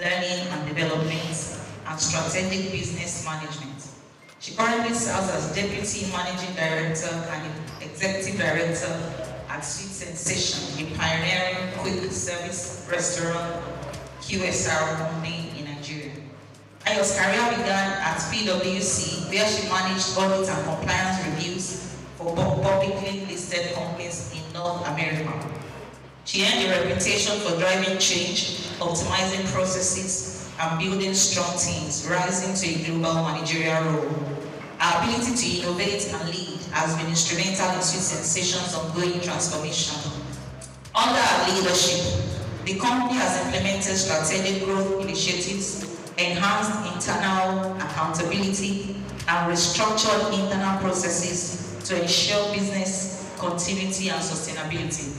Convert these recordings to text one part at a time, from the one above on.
learning and development, and strategic business management. She currently serves as Deputy Managing Director and Executive Director at Sweet Sensation, a pioneering quick service restaurant QSR company in Nigeria. Ayo's career began at PwC, where she managed audit and compliance reviews for publicly listed companies in North America. She earned a reputation for driving change, optimizing processes, and building strong teams, rising to a global managerial role. Her ability to innovate and lead has been instrumental in Sweet Sensation's ongoing transformation. Under her leadership, the company has implemented strategic growth initiatives, enhanced internal accountability, and restructured internal processes to ensure business continuity and sustainability.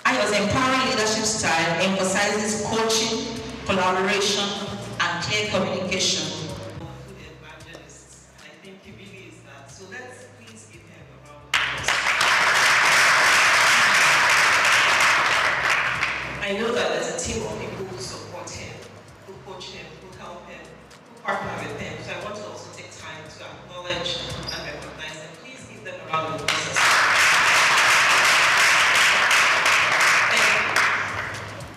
Ayo's empowering leadership style emphasizes coaching, collaboration, and clear communication. Food evangelist, I think he really is that. So let's please give him a round of applause. I know that there's a team of people who support him, who coach him, who help him, who partner with him. So I want to also take time to acknowledge and recognize them. Please give them a round of applause.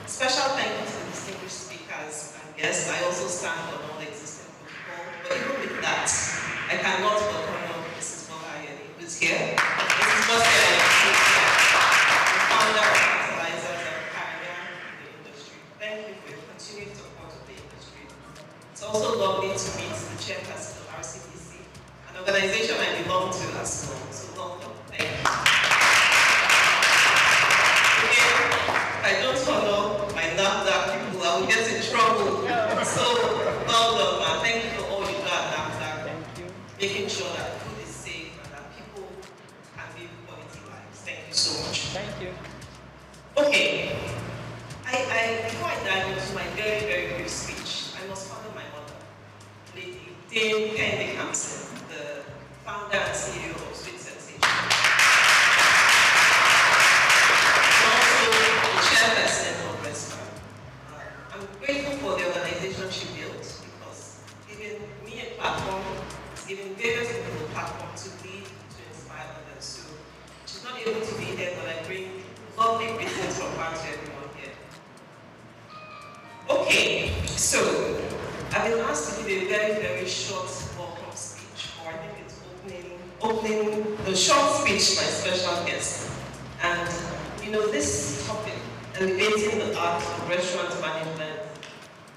Special thank you to the distinguished speakers and guests. I also stand on all existing protocol, but even with that, I cannot but honor Mrs. Bolayani, who's here. Mrs. Bolayani, the founder of Fertilizers and pioneer in the industry. Thank you for your continued support of the industry. It's also lovely to meet the chairperson of RCPC, an organization I belong to as well. So welcome. Thank you. I don't follow my NAFDAC people, I will get in trouble. So, well done, man. Thank you for all you do at NAFDAC. Making sure that food is safe and that people can live quality lives. Thank you so much. Thank you. Okay. Before I dive into my very, very brief speech, I must honor my mother, Lady Dame Kennedy Hampson, the founder and CEO of Sweet Sensation. Chairperson of restaurant. I'm grateful for the organization she built because giving me a platform, it's giving various people a platform to lead, to inspire others. So she's not able to be here, but I bring lovely greetings from her to everyone here. Okay, so I've been asked to give a very, very short welcome speech, or I think it's opening the short speech by special guest. And you know, this topic, elevating the art of restaurant management,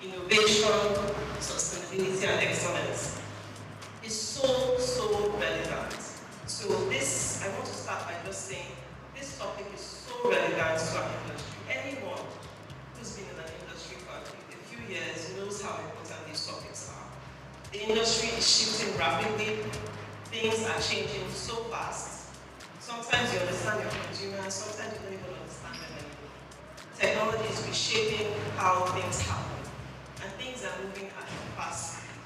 innovation, sustainability, and excellence, is so relevant. So this, I want to start by just saying, this topic is so relevant to our industry. Anyone who's been in an industry for a few years knows how important these topics are. The industry is shifting rapidly. Things are changing so fast. Sometimes you understand your consumers, sometimes you don't even understand them anymore. Technology is reshaping how things happen, and things are moving at a fast speed.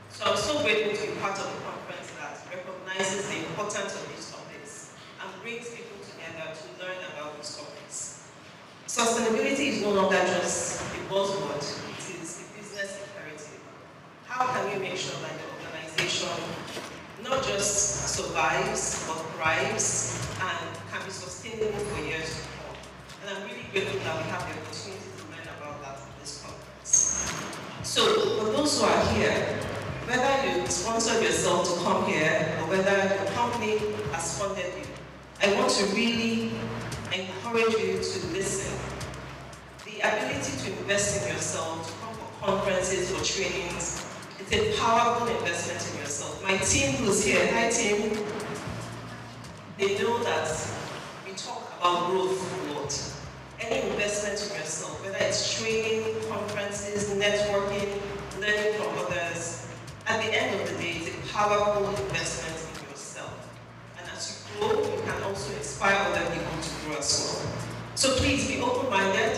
So I'm so grateful to be part of a conference that recognizes the importance of these topics and brings people together to learn about these topics. Sustainability is no longer just a buzzword, it is a business imperative. How can you make sure that your organization not just survives, but thrives and can be sustainable for years to come? And I'm really grateful that we have the opportunity to learn about that at this conference. So, for those who are here, whether you sponsored yourself to come here or whether your company has funded you, I want to really encourage you to listen. The ability to invest in yourself, to come for conferences or trainings, it's a powerful investment in yourself. My team who's here, hi team, they know that we talk about growth a lot. Any investment in yourself, whether it's training, conferences, networking, learning from others, at the end of the day, it's a powerful investment in yourself. And as you grow, you can also inspire other people to grow as well. So please be open-minded,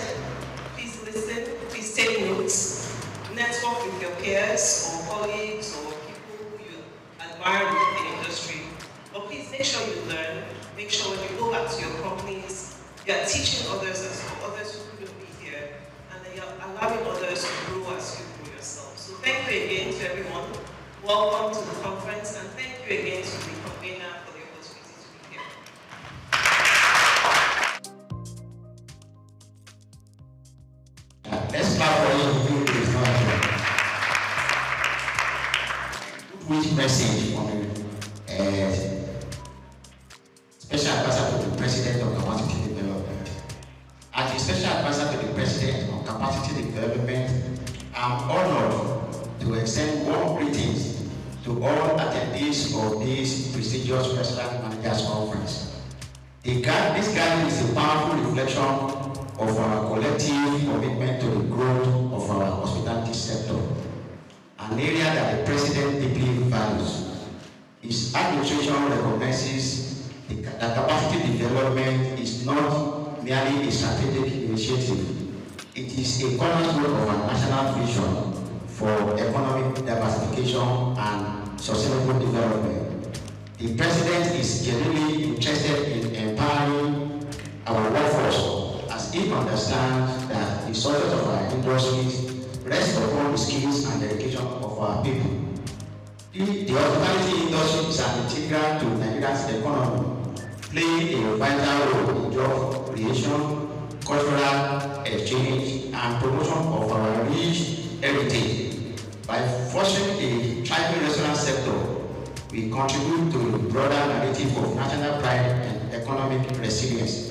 please listen, please take notes, network with your peers or colleagues or people who you admire within the industry. But please make sure you learn, make sure when you go back to your companies, you are teaching others as well, others who couldn't be here, and then you're allowing others to brief message from the Special Advisor to the President on Capacity Development. As the Special Advisor to the President on Capacity Development, I'm honored to extend warm greetings to all attendees of this prestigious President Managers Conference. This gathering is a powerful reflection of our collective commitment to the growth of our hospitality sector, an area that the President deeply values. His administration recognizes that capacity development is not merely a strategic initiative. It is a cornerstone of our national vision for economic diversification and sustainable development. The President is genuinely interested in empowering our workforce, as he understands that the success of our industries rests upon the skills and dedication of our people. The hospitality industry is an integral to Nigeria's economy, playing a vital role in job creation, cultural exchange, and promotion of our rich heritage. By fostering a thriving restaurant sector, we contribute to the broader narrative of national pride and economic resilience.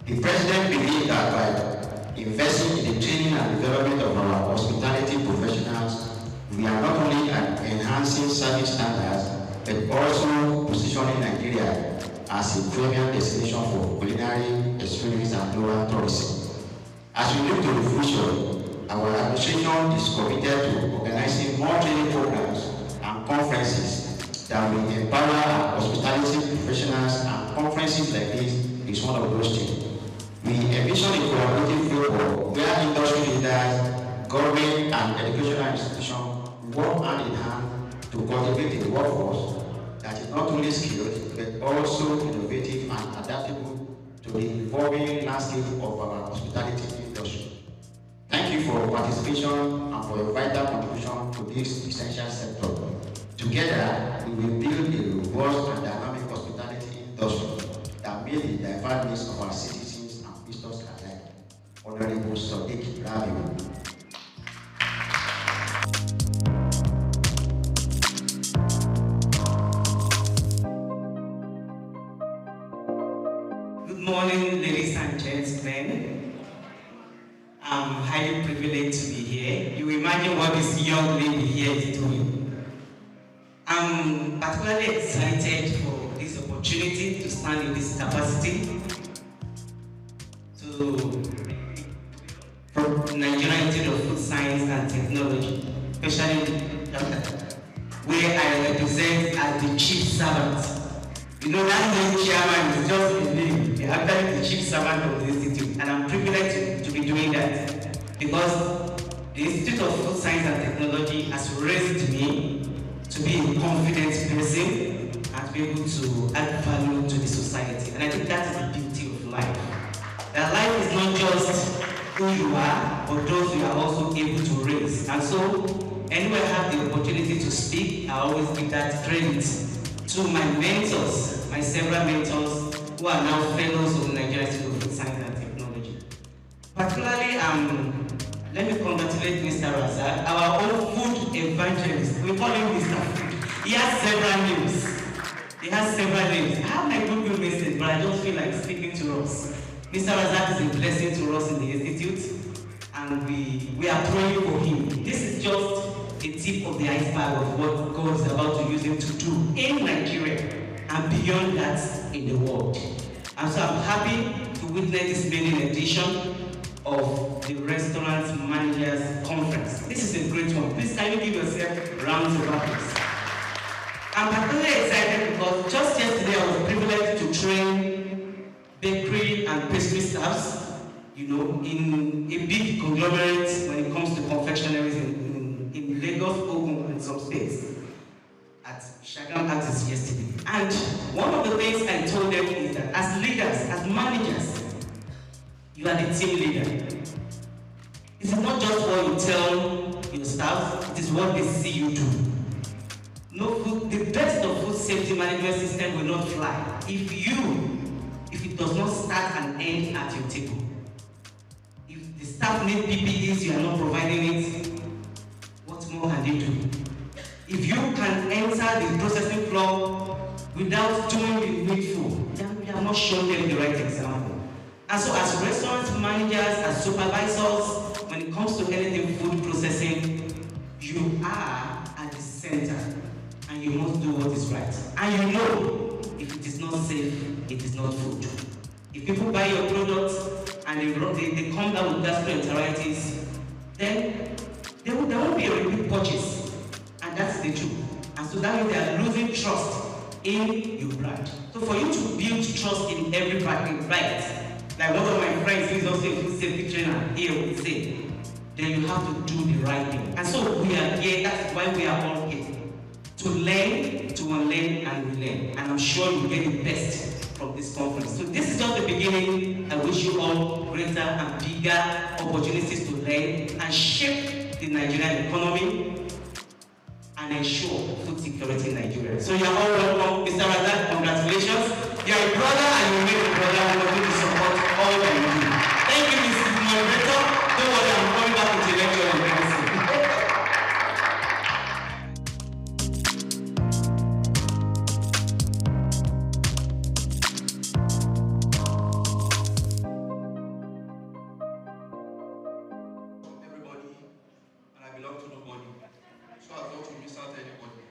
The President believes that by investing in the training and development of our hospitality professionals, we are not only enhancing service standards, but also positioning Nigeria as a premium destination for culinary experience and global tourism. As we look to the future, our administration is committed to organizing more training programs and conferences that will empower our hospitality professionals, and conferences like this is one of those things. We envision a collaborative framework where industry leaders, government, and educational institutions work hand in hand to cultivate a workforce that is not only skilled, but also innovative and adaptable to the evolving landscape of our hospitality industry. Thank you for your participation and for your vital contribution to this essential sector. Together, we will build a robust and dynamic hospitality industry that meets the diverse needs of our citizens and visitors alike. Honorable SOUQ Rabiu. Good morning, ladies and gentlemen. I'm highly privileged to be here. You imagine what this young lady here is doing. I'm particularly excited for this opportunity to stand in this capacity for Nigerian Institute of Food Science and Technology, especially where I represent as the chief servant. You know, that name chairman is just a name. They're actually the chief servant of the institute, and I'm privileged to be doing that because the Institute of Food Science and Technology has raised me to be a confident person and to be able to add value to the society. And I think that is the beauty of life. That life is not just who you are, but those you are also able to raise. And so, anywhere I have the opportunity to speak, I always give that credit to my mentors, my several mentors who are now fellows of the Nigerian Institute of Food Science and Technology. Particularly, let me congratulate Mr. Razak, our own food evangelist. We call him Mr. Food. He has several names. He has several names. I have my Google message, but I don't feel like speaking to us. Mr. Razak is a blessing to us in the Institute, and we are praying for him. This is just the tip of the iceberg of what God is about to use him to do in Nigeria and beyond that in the world. And so I'm happy to witness this maiden edition of the Restaurant Managers Conference. This is a great one. Please can you give yourself rounds of applause. I'm particularly excited because just yesterday I was privileged to train bakery and pastry staffs, you know, in a big conglomerate when it comes to confectionaries in Lagos, Ogun, and some states at Shagam Axis yesterday. And one of the things I told them is that as leaders, as managers, you are the team leader. It is not just what you tell your staff, it is what they see you do. The best of food safety management system will not fly if it does not start and end at your table. If the staff need PPEs, you are not providing it, what more can they do? If you can enter the processing floor without doing the needful, then we have not shown them the right example. And so as restaurant managers, as supervisors, when it comes to anything food processing, you are at the center and you must do what is right. And you know, if it is not safe, it is not food. If people buy your products and they come down with gastroenteritis, then there won't be a repeat purchase. And that's the truth. And so that means they are losing trust in your brand. So for you to build trust in every bite, like one of my friends who is also a food safety trainer here would say, then you have to do the right thing. And so we are here, that's why we are all here. To learn, to unlearn, and relearn. And I'm sure you get the best from this conference. So this is just the beginning. I wish you all greater and bigger opportunities to learn and shape the Nigerian economy and ensure food security in Nigeria. So you are all welcome. Mr. Razak, congratulations. You are a brother and you made a brother who wanted to support all that you do. Thank you, Mrs. Moderator. Don't worry, I'm coming back with a lecture on medicine. Everybody, and I belong to nobody. So as not to miss out anybody.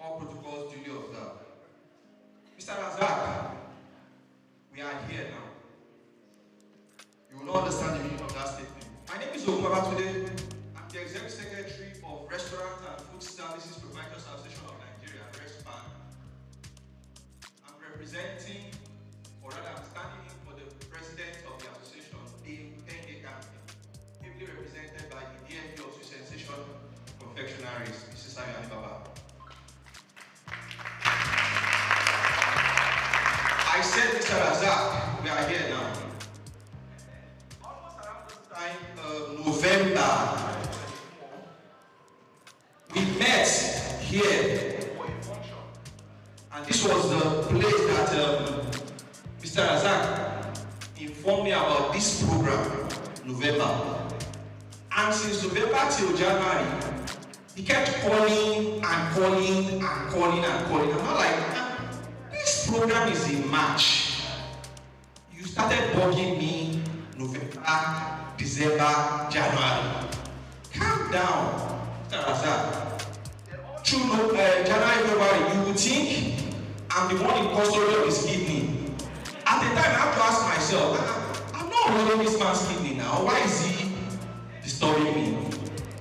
All protocols duly observed. Mr. Razak, we are here now. You will not understand the meaning of that statement. My name is today. I'm the Executive Secretary of Restaurant and Food Services Providers Association of Nigeria, RESPAN. I'm representing, or rather I'm standing in for the President of the Association, Dame Penge Campaign, ably represented by the DMP of Sensation Confectionaries, Mrs. Ayani Baba. I said, Mr. Razak, we are here now. Almost around this time, November, we met here for a function. And this was the place that Mr. Razak informed me about this program, November. And since November till January, he kept calling and calling and calling and calling. I'm not like, this program is in March. You started bugging me November, December, January. Calm down, Mr. Razak. Through January, February, you would think I'm the one in custody of his kidney. At the time, I have to ask myself, I'm not holding this man's kidney now. Why is he disturbing me?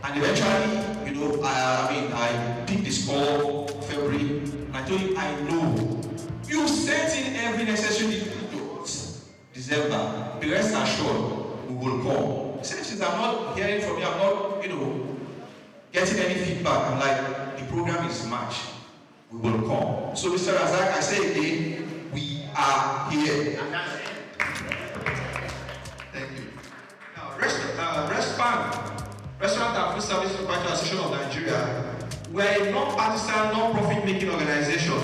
And eventually, you know, I picked this call February, and I told him, I know. You sent in every necessary details. December, the rest assured, we will come. Since I'm not hearing from you, I'm not, getting any feedback. I'm like, the program is March. We will come. So, Mr. Razak, I say again, we are here. Thank you. Now, Restaurant and Food Service Providers Association of Nigeria, we are a non-partisan, non-profit making organization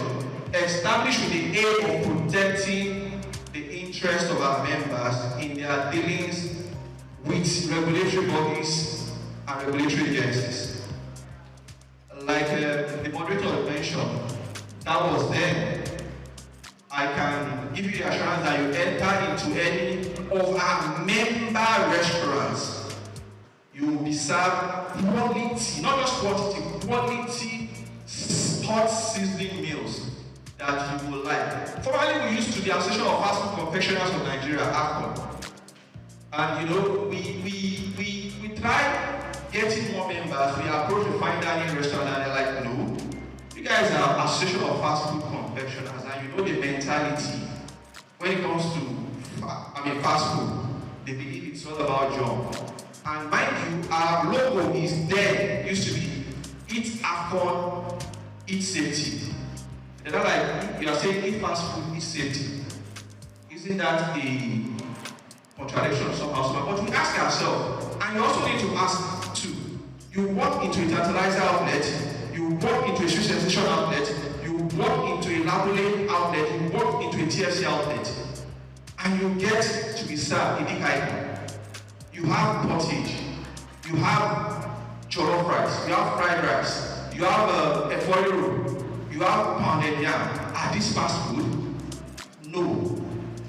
established with the aim of protecting the interests of our members in their dealings with regulatory bodies and regulatory agencies. Like the moderator mentioned, that was then. I can give you the assurance that you enter into any of our member restaurants, you will be served quality, not just quantity, quality hot sizzling meals that you will like. Formerly, we used to the Association of Fast Food Confectioners of Nigeria, AFCON. And we tried getting more members. We approached the fine dining restaurant and they're like, no, you guys are Association of Fast Food Confectioners and you know the mentality when it comes to fast food. They believe it's all about job. And mind you, our logo is there, used to be eat AFCON, eat safety. They're not like, you are saying eat fast food, eat safety. Isn't that a contradiction somehow? But we ask ourselves, and you also need to ask too. You walk into a tantalizer outlet, you walk into a street sensation outlet, you walk into a labelling outlet, you walk into a TFC outlet, and you get to be served a big item. You have pottage, you have jollof rice, you have fried rice, you have a foil, you have pounded yam. Are these fast food? No.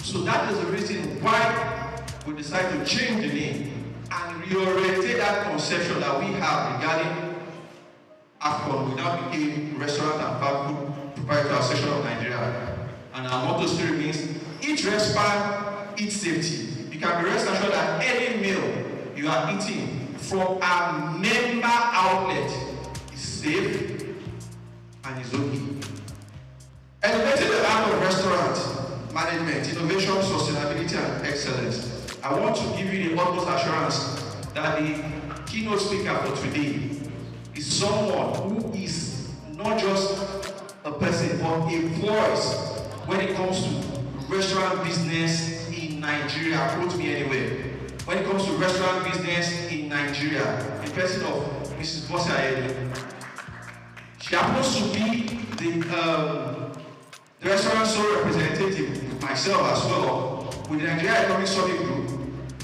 So that is the reason why we decided to change the name and reorientate that conception that we have regarding AFCON. We now became Restaurant and Fast Food Proprietary Association of Nigeria. And our motto still remains, eat respect, eat safety. You can be rest assured that any meal you are eating from a member outlet is safe and is okay. Elevating the art of restaurant management, innovation, sustainability, and excellence. I want to give you the utmost assurance that the keynote speaker for today is someone who is not just a person, but a voice when it comes to restaurant business in Nigeria. Quote me anywhere. When it comes to restaurant business in Nigeria, the person of Mrs. Bossa, she happens to be the restaurant sole representative, myself as well, with the Nigeria Economic Summit Group,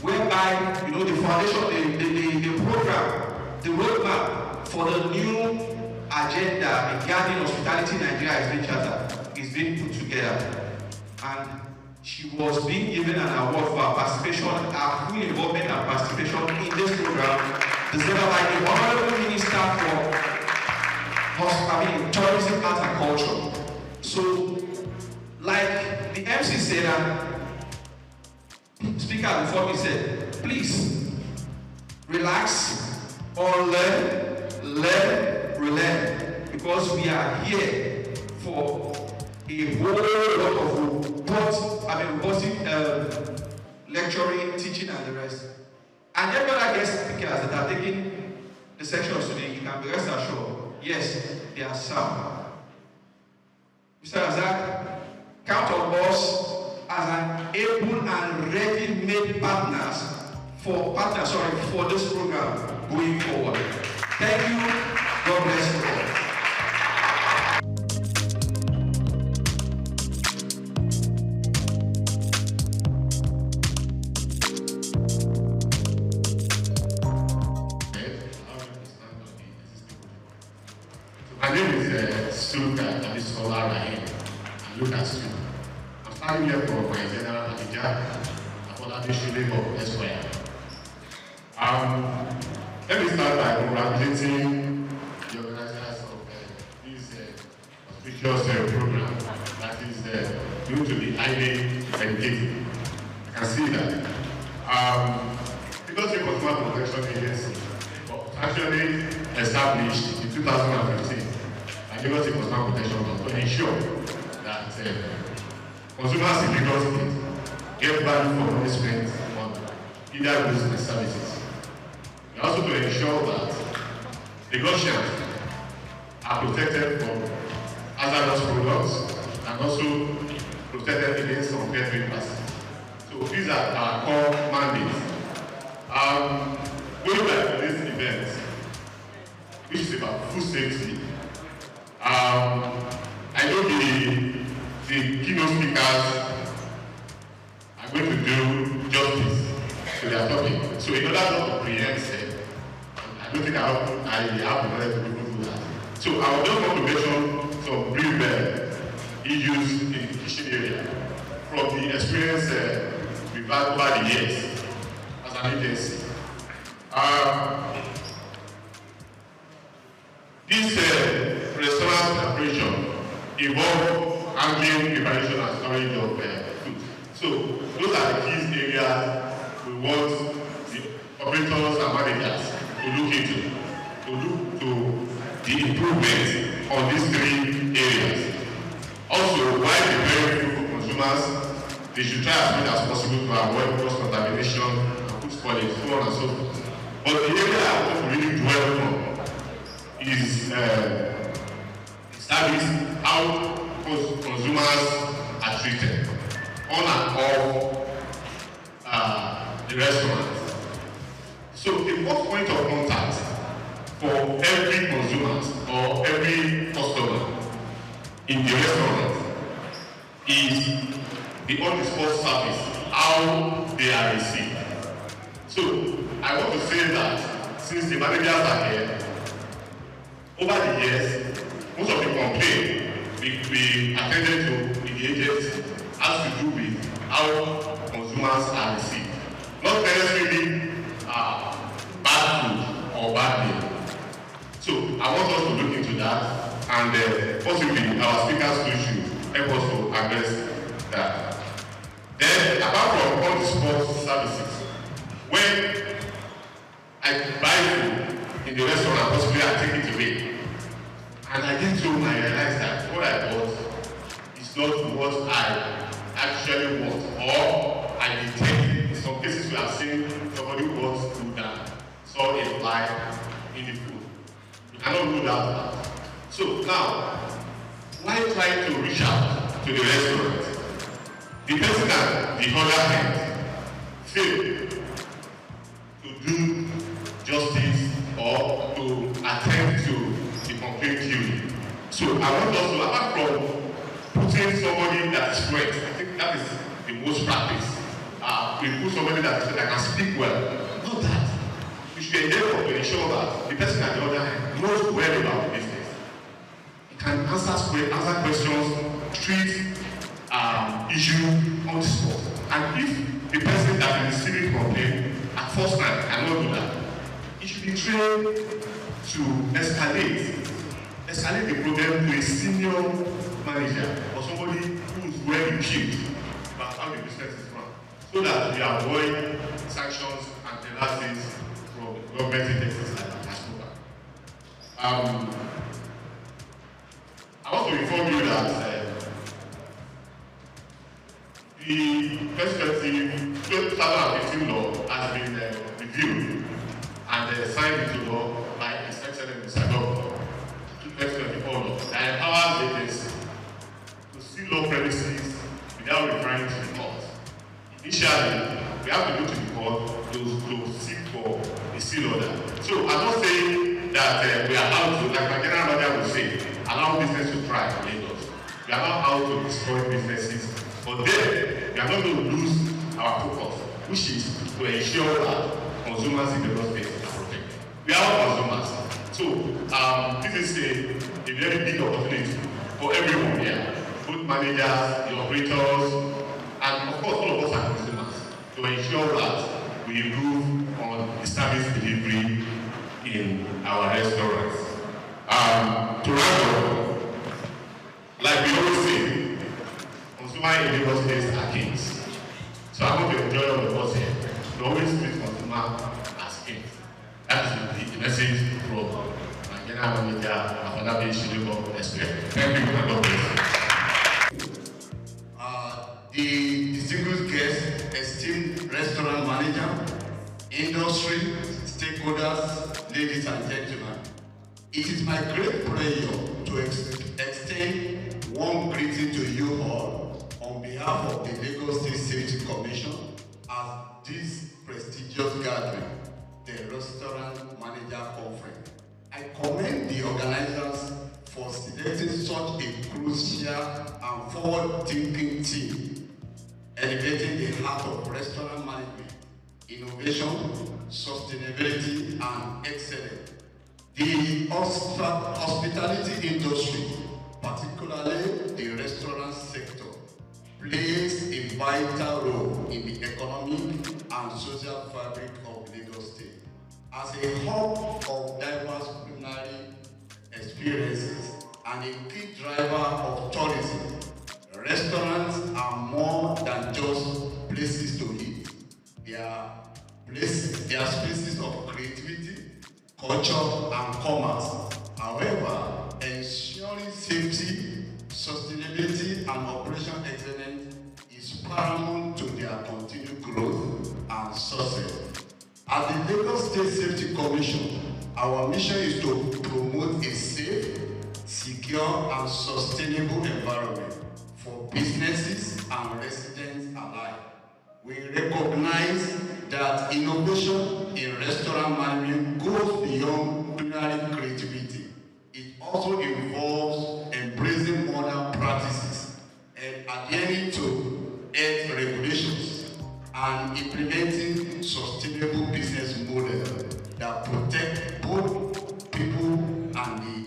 whereby, you know, the foundation, the program, the roadmap for the new agenda regarding hospitality in Nigeria is being chartered, is being put together. And she was being given an award for her participation, her full involvement and participation in this program, presented by the Honorable Minister for Tourism, Arts and Culture. So, like the MC said, and speaker before me said, please relax or learn, relearn, because we are here for a whole lot of lecturing, teaching, and the rest. And every other guest speakers that are taking the sections today, you can be rest assured, yes, they are sound. Mr. Razak, count on us as an able and ready-made for this program going forward. Thank you. God bless you all. My name is SOUQ, and this is all I look at SOUQ. I'm standing here for my general manager, Afolabi of Esquire. Let me start by congratulating the organizers of this auspicious program that is due to be highly engaging. I can see that. Because the Consumer Protection Agency was actually established in 2015. Lagos State Consumer Protection Law to ensure that consumers in Lagos State get value for money spent on either goods and services. And also to ensure that Lagosians are protected from hazardous products and also protected against unfair trade practices. So these are our core mandates. Going back to this event, which is about food safety, I know the keynote speakers are going to do justice to their topic. So in order not to preempt it, I don't think I have the knowledge to do that. So I would just want to mention some brief issues in the kitchen area from the experience we've had over the years as an agency. This restaurant operation involve handling, preparation, and storage of food. So those are the key areas we want the operators and managers to look into, to look to the improvements on these three areas. Also, while preparing food for consumers, they should try as much as possible to avoid cross-contamination and food spoilage, so on and so forth. But the area I want to really dwell on is service, how consumers are treated on and off the restaurants. So the first point of contact for every consumer or every customer in the restaurant is the on-the-spot service, how they are received. So I want to say that since the managers are here, Over the years, most of the complaints we attended to in the agency has to do with how consumers are received. Not necessarily bad food or bad meal. So I want us to look into that, and possibly our speakers should help us to address that. Then, apart from all the sports services, when I buy food in the restaurant, possibly I take it away, and I get home and I realize that what I bought is not what I actually want, or I intend. In some cases, we have seen somebody who bought food that saw a fly in the food. You cannot do that. So now, why try to reach out to the restaurant? The person at the other hand failed to do justice or to attend to the complaint queue. So I want us to, apart from putting somebody that is fluent, I think that is the most practice. We put somebody that can speak well. Not that. We should endeavor to ensure that the person at the other hand knows well about the business. He can answer questions, treat issue on the spot. And if the person that is receiving complaint at first time cannot do that, he should be trained to escalate the problem to a senior manager or somebody who is well equipped about how the business is run, so that we avoid sanctions and penalties from government agencies like SOUQ. I want to inform you that the perspective 2015 law has been reviewed and signed into law by His Excellency Mr. Governor 2024 law that empowers agencies to seal law premises without referring to the court. Initially, we have to go to the court to seek for a seal order. So I'm not saying that we are out to, like my general manager would say, allow business to thrive in Lagos. We are not out to destroy businesses, but then we are not going to lose our focus, which is to ensure that consumers in the Lagos state are protected. We are all consumers. So this is a very big opportunity for everyone here, both managers, the operators, and of course all of us are consumers, to ensure that we improve on the service delivery in our restaurants. To round up, like we always say, consumers in Lagos State are kings. So I hope you enjoy all of us here. We always treat consumers as kings. That is the message from my general manager, Afolabi Shilego Expert. Thank you, and God bless you. The distinguished guests, esteemed restaurant manager, industry, stakeholders, ladies and gentlemen, it is my great pleasure to extend warm greeting to you all on behalf of the Lagos State Safety Commission at this prestigious gathering, the Restaurant Manager Conference. I commend the organizers for selecting such a crucial and forward-thinking team, elevating the heart of restaurant management, innovation, sustainability, and excellence. The hospitality industry, particularly the restaurant sector, plays a vital role in the economic and social fabric of Lagos State. As a hub of diverse culinary experiences and a key driver of tourism, restaurants are more than just places to eat. They are spaces of creativity, culture, and commerce. However, ensuring safety, sustainability, and operational excellence is paramount to their continued growth and success. At the Lagos State Safety Commission, our mission is to promote a safe, secure, and sustainable environment for businesses and residents alike. We recognize that innovation in restaurant management goes beyond culinary creativity. It also involves embracing modern practices and adhering to health regulations and implementing sustainable business models that protect both people and the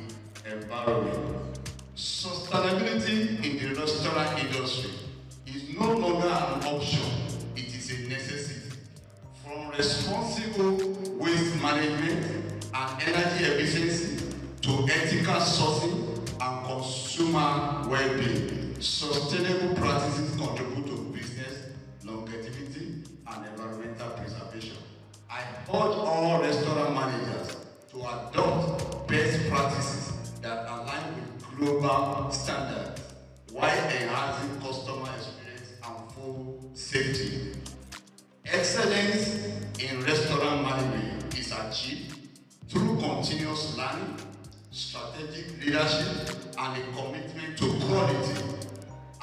responsible waste management and energy efficiency to ethical sourcing and consumer well-being. Sustainable practices contribute to business longevity and environmental preservation. I urge all restaurant managers to adopt best practices that align with global standards while enhancing customer experience and food safety. Excellence in restaurant management is achieved through continuous learning, strategic leadership, and a commitment to quality.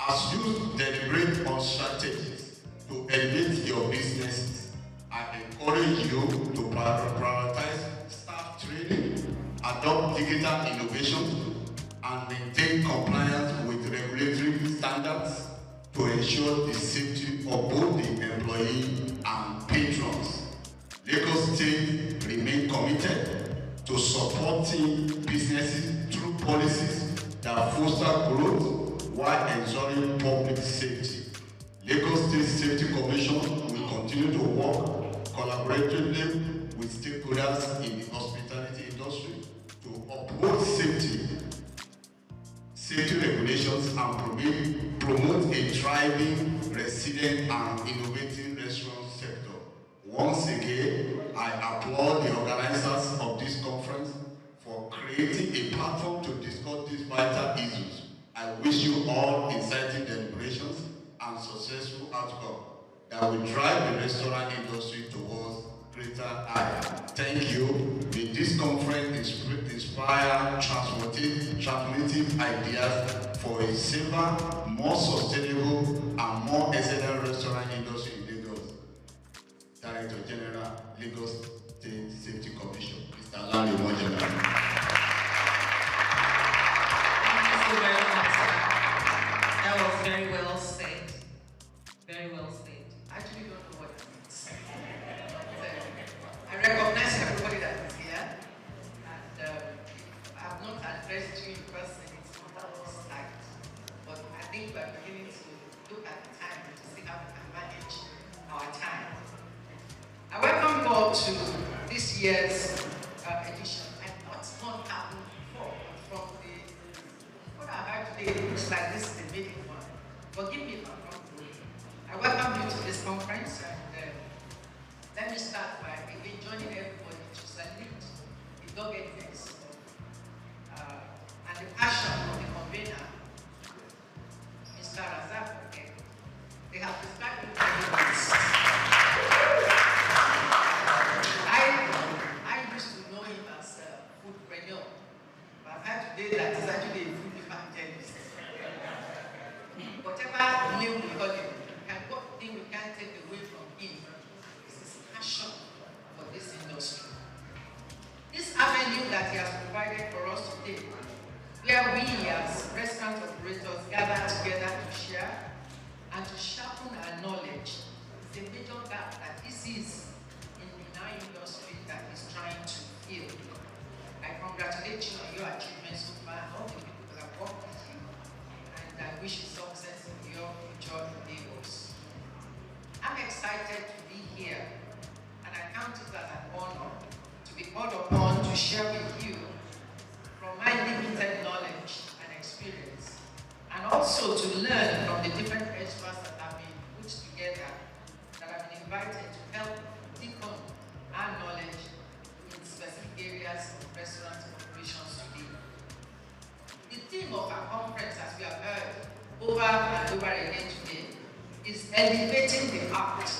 As you deliberate on strategies to elevate your businesses, I encourage you to prioritize staff training, adopt digital innovation, and maintain compliance with regulatory standards to ensure the safety of both the employee and patrons. Lagos State remain committed to supporting businesses through policies that foster growth while ensuring public safety. Lagos State Safety Commission will continue to work collaboratively with stakeholders in the hospitality industry to uphold safety regulations and promote a thriving, resilient, and innovative restaurant sector. Once again, I applaud the organizers of this conference for creating a platform to discuss these vital issues. I wish you all exciting deliberations and successful outcome that will drive the restaurant industry towards greater heights. Thank you. May this conference inspire transformative ideas for a safer, more sustainable, and more excellent restaurant industry in Lagos. Director General, Lagos State Safety Commission, Mr. Larry Mojana. Thank you very much. That was very well said. Very well said. I actually don't know what it means. I recognize everybody that is here, and I have not addressed you in person. It's not that slight, but I think we are beginning to look at the time to see how we can manage our time. I welcome you all to this year's edition. I thought one happened before, but from what I heard today, it looks like this is the maiden one. Forgive me if I'm wrong. I welcome you to this conference, and let me start by again joining everybody to salute the doggedness and the passion of the convener, Mr. Razak. They have described it very well. I used to know him as a foodpreneur, but I've heard today that he's actually a food evangelist. Whatever name we call him, one thing we can't take away from him is his passion for this industry. This avenue that he has provided for us today, where we as restaurant operators gather together to share and to sharpen our knowledge, is a major gap that this is in our industry that is trying to fill. I congratulate you on your achievements so far, all the people that have worked with you, and I wish you success in your future endeavors. I'm excited to be here, and I count it as an honor to be called upon to share with you from my limited knowledge and experience, and also to learn from the different experts that have been put together, that have been invited to help deepen our knowledge in specific areas of restaurant operations today. The theme of our conference, as we have heard over and over again today, is elevating the art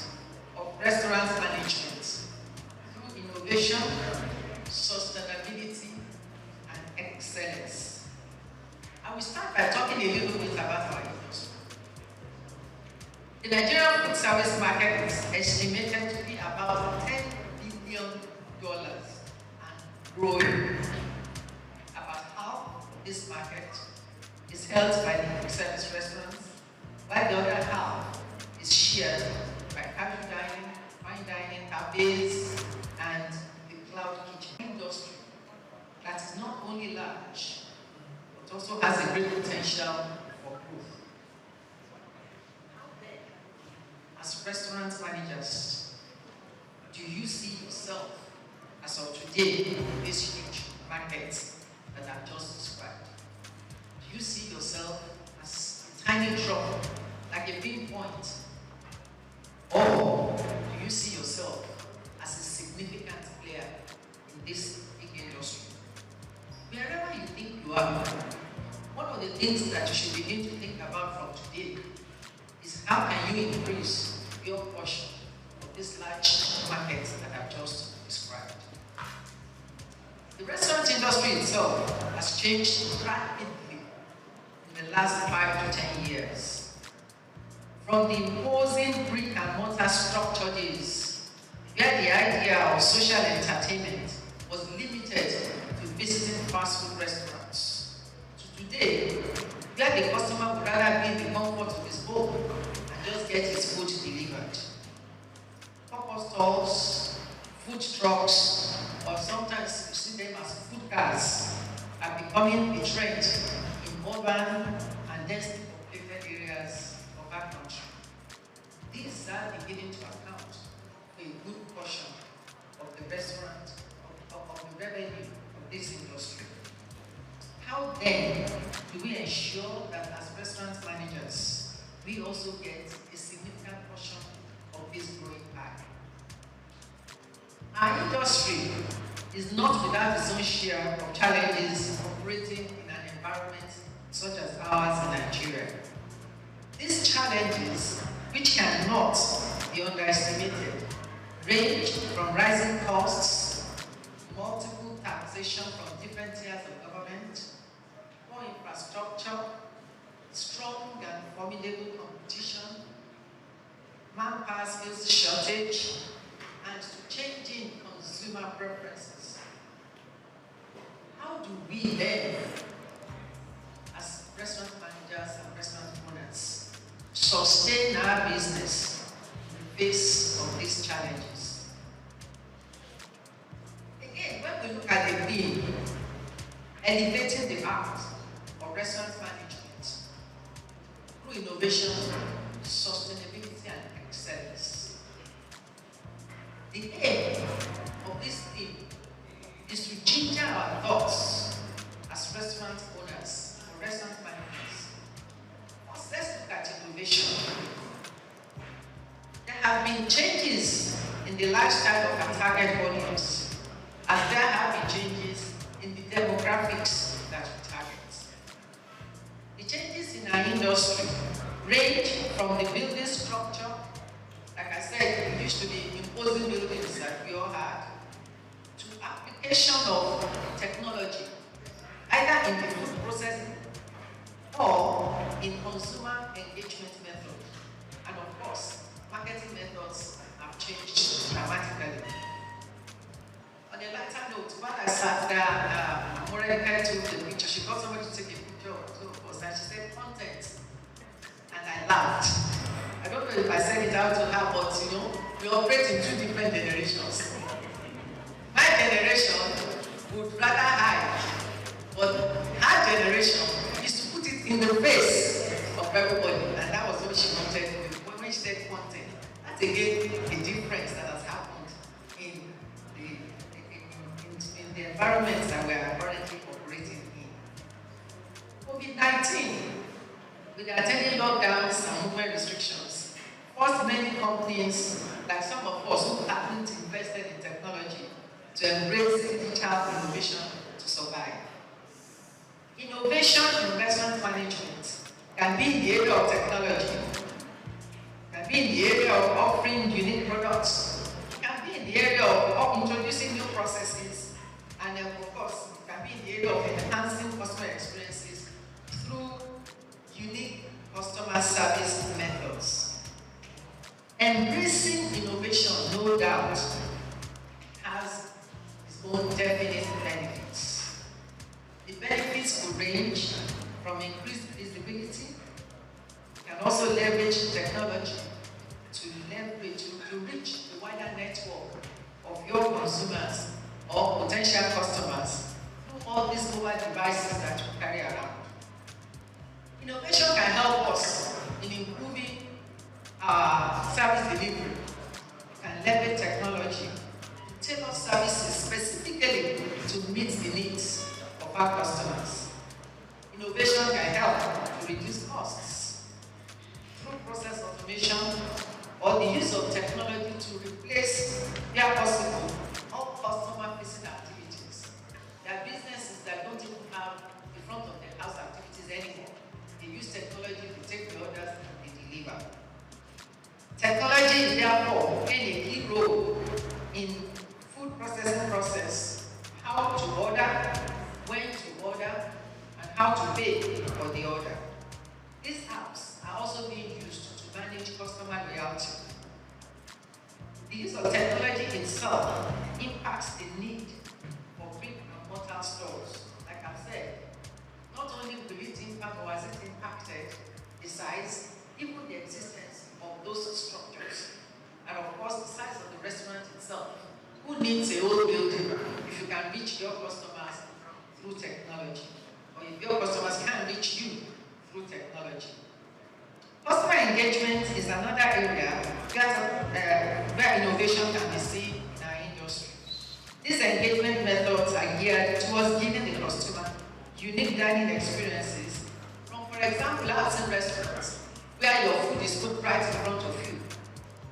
of restaurant management through innovation, sustainability, and excellence. I will start by talking a little bit about our industry. The Nigerian food service market is estimated to be about $10 billion and growing. About half of this market is held by the quick service restaurants, while the other half is shared by casual dining, fine dining, cafes, and the cloud kitchen industry that is not only large, but also has a great potential for growth. As restaurant managers, do do you see yourself as of today in this huge market that I've just described? Do you see yourself as a tiny drop, like a pinpoint? Or do you see yourself as a significant player in this big industry? Wherever you think you are, one of the things that you should begin to think about from today is how can you increase your portion of this large market that I've just described. The restaurant industry itself has changed rapidly in the last 5 to 10 years. From the imposing brick and mortar structure days, where the idea of social entertainment was limited to visiting fast food restaurants, to today, where the customer would rather be in the comfort of his home and just get his food delivered. Pop-up stalls, food trucks, or sometimes you see them as food cars, are becoming a trend in urban and densely populated areas of our country. These are beginning to account for a good portion of the restaurant, of the revenue of this industry. How then do we ensure that as restaurant managers, we also get a significant portion of this growing pie? Our industry is not without its own share of challenges operating in an environment such as ours in Nigeria. These challenges, which cannot be underestimated, range from rising costs, multiple taxation from different tiers of government, poor infrastructure, strong and formidable competition, manpower skills shortage, and to changing consumer preferences. How do we then, as restaurant managers and restaurant owners, sustain our business in the face of these challenges? Again, when we look at the theme, elevating the art of restaurant management through innovation, sustainability, and excellence, the aim of this theme is to ginger our thoughts as restaurant owners or restaurant managers. First, let's look at innovation. There have been changes in the lifestyle of our target audience, as there have been changes in the demographics that we target. The changes in our industry range from the building structure, like I said, it used to be imposing buildings that we all had, to application of technology, either in the food processing or in consumer engagement methods. And of course, marketing methods have changed dramatically. On a lighter note, while I sat there, Morenica took the picture. She got somebody to take a picture of two of us, and she said content. And I laughed. I don't know if I said it out to her, but you know, we operate in two different generations. My generation would rather hide, but her generation is to put it in the face of everybody, and that was what she wanted to do. When she said content, that's again a difference that has happened in the environments that we are currently operating in. COVID-19, with the attending lockdowns and movement restrictions, forced many companies, like some of us who haven't invested in technology, to embrace digital innovation to survive. Innovation in restaurant management can be in the area of technology, can be in the area of offering unique products, can be in the area of introducing new processes, and of course, it can be in the area of enhancing customer experiences through unique customer service methods. Embracing innovation, no doubt, has its own definite benefits. The benefits will range from increased visibility. You can also leverage technology to reach the wider network of your consumers or potential customers through all these mobile devices that you carry around. Innovation can help us in improving our service delivery. We can leverage technology itself impacts the need for brick and mortar stores. Like I've said, not only will it impact or has it impacted the size, even the existence of those structures. And of course, the size of the restaurant itself. Who needs a whole building if you can reach your customers through technology? Or if your customers can reach you through technology? Customer engagement is another area where innovation can be seen in our industry. These engagement methods are geared towards giving the customer unique dining experiences from, for example, arts and restaurants, where your food is cooked right in front of you.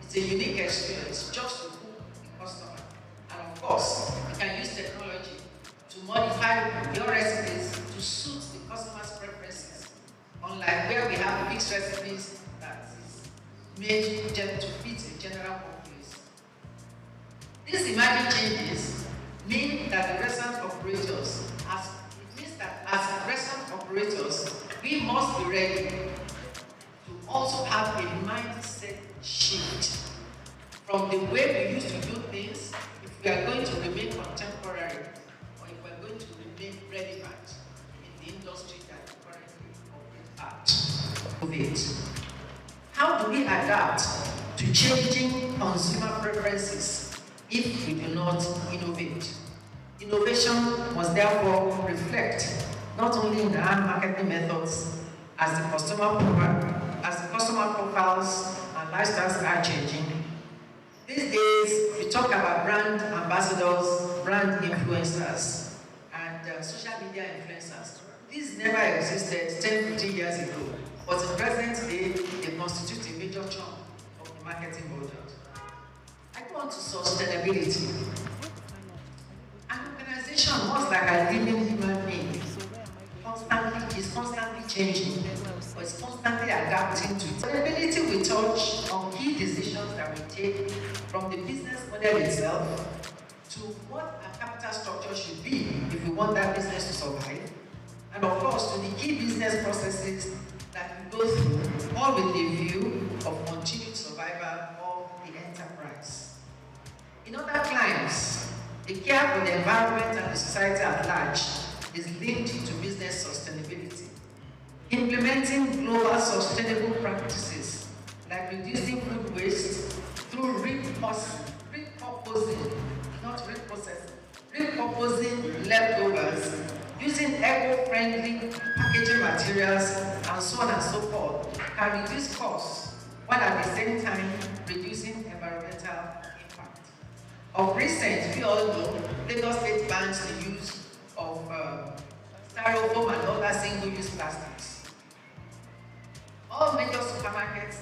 It's a unique experience just to cook the customer. And of course, you can use technology to modify your recipes to suit the customer's preferences, unlike where we have fixed recipes that is made to fit a general populace. These emerging changes mean that the restaurant operators, as restaurant operators, we must be ready to also have a mindset shift from the way we used to do things, if we are going to remain contemporary, or if we are going to remain relevant in the industry that we currently operate at of it. How do we adapt to changing consumer preferences if we do not innovate? Innovation must therefore reflect not only in our marketing methods as the customer profiles and lifestyles are changing. These days, we talk about brand ambassadors, brand influencers, and social media influencers. These never existed 10, 15 years ago, but in present day, they constitute a major chunk of the marketing budget. I go on to sustainability. An organization, much like a living human being, is constantly changing, or is constantly adapting to it. Sustainability will touch on key decisions that we take from the business model itself to what our capital structure should be if we want that business to survive, and of course to the key business processes that we go through, all with the view of continued survival of the enterprise. In other climes, the care for the environment and the society at large is linked to business sustainability. Implementing global sustainable practices like reducing food waste through repurposing leftovers, using eco-friendly packaging materials, and so on and so forth, can reduce costs while at the same time reducing environmental impact. Of recent, we all know Lagos State bans the use of styrofoam and other single-use plastics. All major supermarkets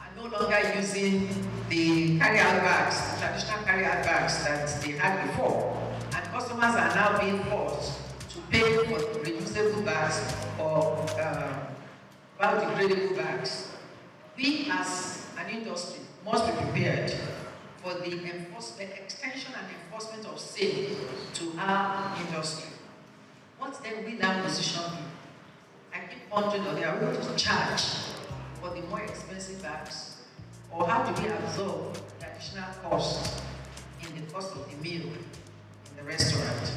are no longer using the carry-out bags, the traditional carry-out bags that they had before, and customers are now being forced to pay for reusable bags or biodegradable bags. We, as an industry, must be prepared for the extension and enforcement of sale to our industry. What then will that position be? I keep wondering, are they going to charge for the more expensive bags? Or how do we absorb the additional cost in the cost of the meal in the restaurant?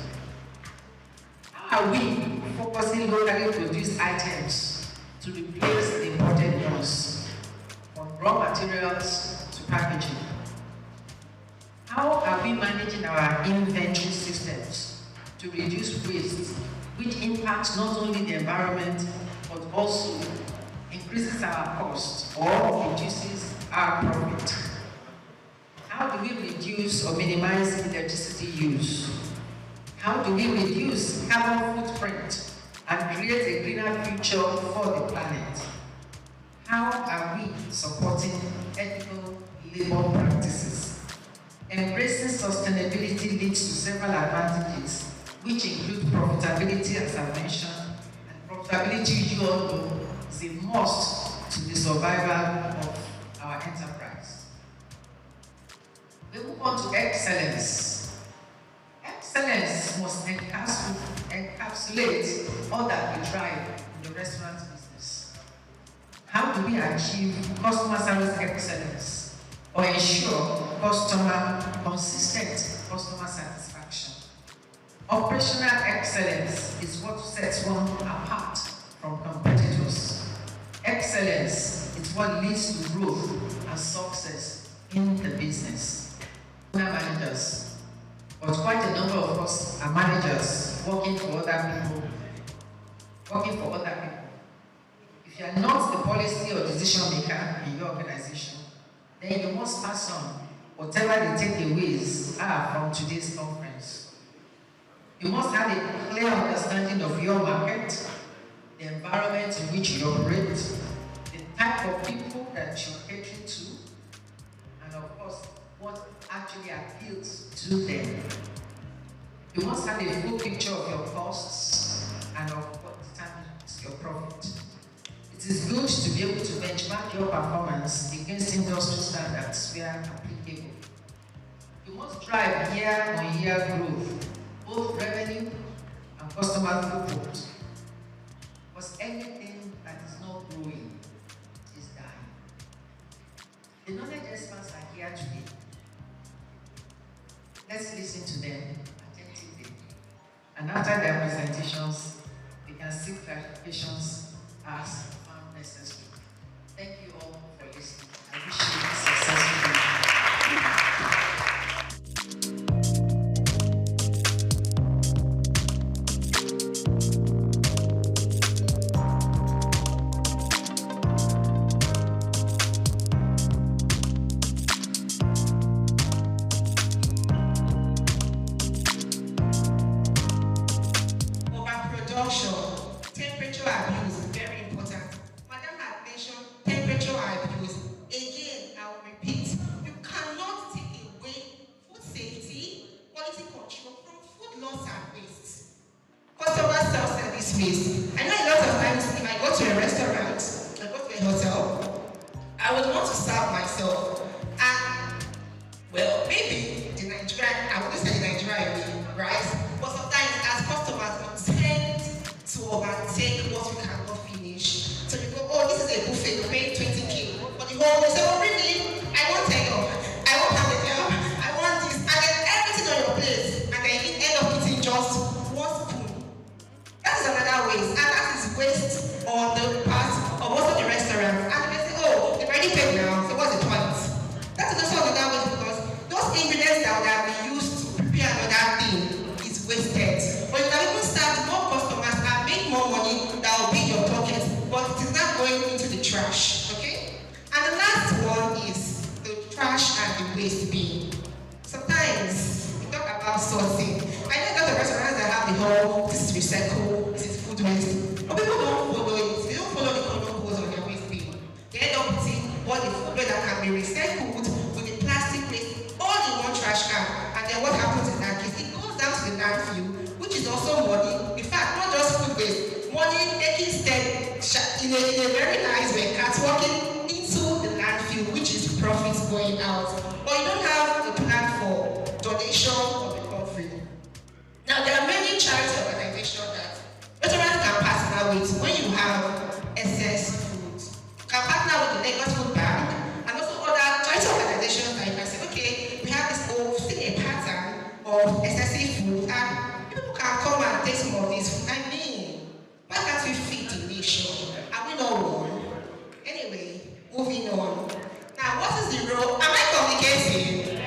How are we focusing locally produced items to replace the imported ones, from raw materials to packaging? How are we managing our inventory systems to reduce waste, which impacts not only the environment, but also increases our cost or reduces our profit? How do we reduce or minimize electricity use? How do we reduce carbon footprint and create a greener future for the planet? How are we supporting ethical labor practices? Embracing sustainability leads to several advantages, which include profitability, as I mentioned, and profitability, you all know, is a must to the survival of our enterprise. We move on to excellence. Excellence must encapsulate all that we drive in the restaurant business. How do we achieve customer service excellence or ensure consistent customer satisfaction. Operational excellence is what sets one apart from competitors. Excellence is what leads to growth and success in the business. Managers, but quite a number of us are managers working for other people. If you are not the policy or decision maker in your organization, then you must pass on whatever the takeaways are from today's conference. You must have a clear understanding of your market, the environment in which you operate, the type of people that you're catering to, and of course, what actually appeals to them. You must have a full picture of your costs and of what determines your profit. It is good to be able to benchmark your performance against industry standards where applicable. You must drive year-on-year growth, both revenue and customer throughput. Because anything that is not growing is dying. The knowledge experts are here today. Let's listen to them attentively. And after their presentations, we can seek clarifications as found necessary. Thank you all for listening. I wish you a successful day. Overproduction, temperature abuse, very important. Madam had mentioned temperature abuse. Again, I will repeat, you cannot take away food safety, quality control from food loss and waste. Customer self-service waste. I know a lot of times if I go to a restaurant, I go to a hotel, I would want to serve myself. And, well, maybe the Nigerian, I wouldn't say the Nigerian way, right? But sometimes as customers, we tend to overtake what we cannot finish. So you go, oh, this is a buffet, you pay 20K. But the whole, they say, oh, really? I want takeoff. I want hamburger. I want this. And then everything on your plate. And then you end up eating just one spoon. That is another waste. And that is waste on the part of also the restaurant. And they say, oh, they've already paid now, so what's the point? That is also another waste because those ingredients that would have been used to prepare another thing is wasted. But you can even start more customers and make more money that will be your pocket, but it is not going into the trash, okay? And the last one is the trash and the waste bin. Sometimes we talk about sourcing. I know a lot of restaurants that have the whole, this is recycle, this is food waste, but people don't follow it. They don't follow the color codes on their waste bin. They end up putting all the food waste that can be recycled with the plastic waste all in one trash can. And then what happens in that case? It goes down to the landfill, which is also money. In fact, not just food waste, money taking step in a very nice way, catwalking into the landfill, which is profits going out. But you don't have a plan for donation or recovery. Now, there are many charity organizations that restaurants can partner with when you have excess food. You can partner with the Lagos Food Bank and also other charity organizations that you can say, okay, we have this whole pattern of excessive food and people can come and take some of this food. I mean, why can't we feed the nation? Are we not one? Anyway, moving on. Now, what is the role? Am I communicating?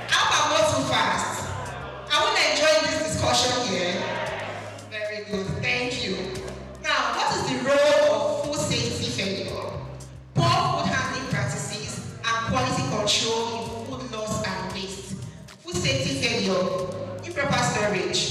How about not too fast? I want to enjoy this discussion here. Very good, thank you. Now, what is the role of food safety failure? Poor food handling practices and quality control in food loss and waste. Food safety failure, improper storage.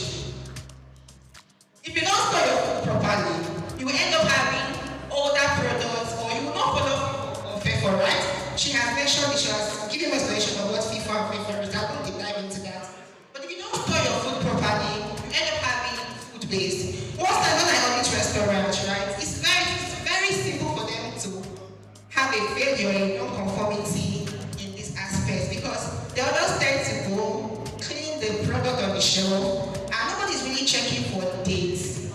If you don't store your food properly, you will end up having older products or you will not follow FIFA, right? She has mentioned, she has given an explanation of what FIFA and FIFA is. I'm going to dive into that. But if you don't store your food properly, you end up having food waste. Most times when I go into restaurants, right, it's very simple for them to have a failure in non-conformity in this aspect because they all just tend to go clean the product on the shelf and nobody's really checking for dates.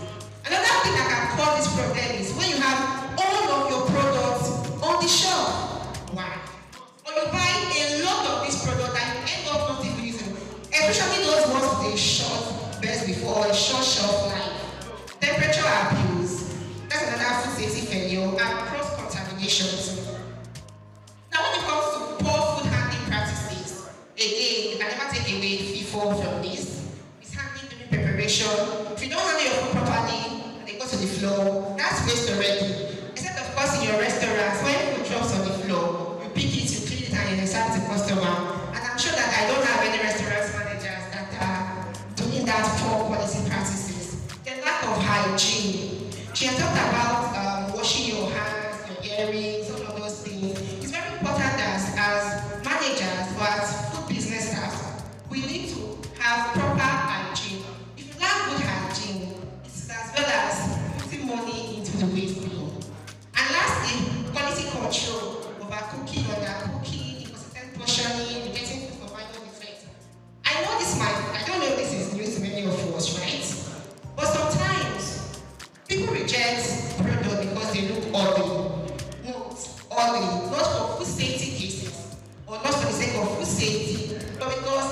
Another thing that can cause this problem is when you have all of your products on the shelf. Why? Or you buy a for a short shelf life. Temperature abuse, that's another food safety failure, and cross-contamination too. Now when it comes to poor food handling practices, again, you can never take away FIFO from this. Mishandling during preparation. If you don't handle your food properly and they go to the floor, that's waste already. Except of course in your restaurants, when food drops on the floor, you pick it, you clean it, and you serve the customer. And I'm sure that I don't have any restaurant managers that are doing that poor quality practices. The lack of hygiene. She has talked about washing your hands, your earrings, all of those things. It's very important as managers or as food business staff, we need to have proper hygiene. If you lack good hygiene, it's as well as putting money into the waste bin. And lastly, quality control, overcooking, undercooking, inconsistent portioning, getting food for minor defects. I don't know if this is new to many of us, right? But sometimes people reject product because they look ugly. No, ugly, not for food safety cases, or not for the sake of food safety, but because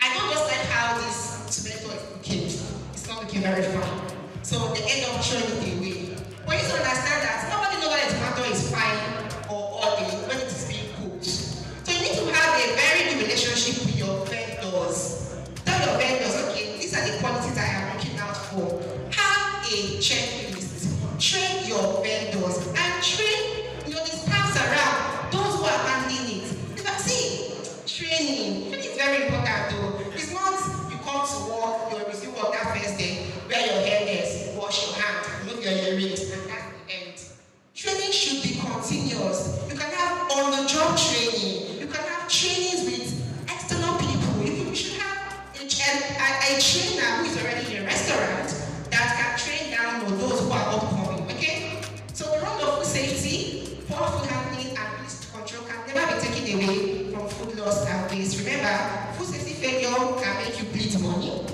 I don't just like how this tomato is looking. It's not looking very fine. So they end up throwing it away. But you need to understand that nobody knows whether the tomato is fine or ugly when it is being cooked. So you need to have a very good relationship with your vendors. Tell your vendors, okay, these are the qualities I am looking out for. Have a checklist. Train your vendors and train the staffs around, those who are handling it. Because see, training is very important though. It's not you come to work, you resume work that first day, wear your hairnets, wash your hands, remove your earrings, and that's the end. Training should be continuous. You can have on-the-job training. You can have trainings with external people. You should have a trainer who is already in a restaurant that can train down on those who are upcoming. Okay? So the role of food safety, poor food handling, and risk control can never be taken away from food loss and waste. Remember, food safety failure can make you bleed money.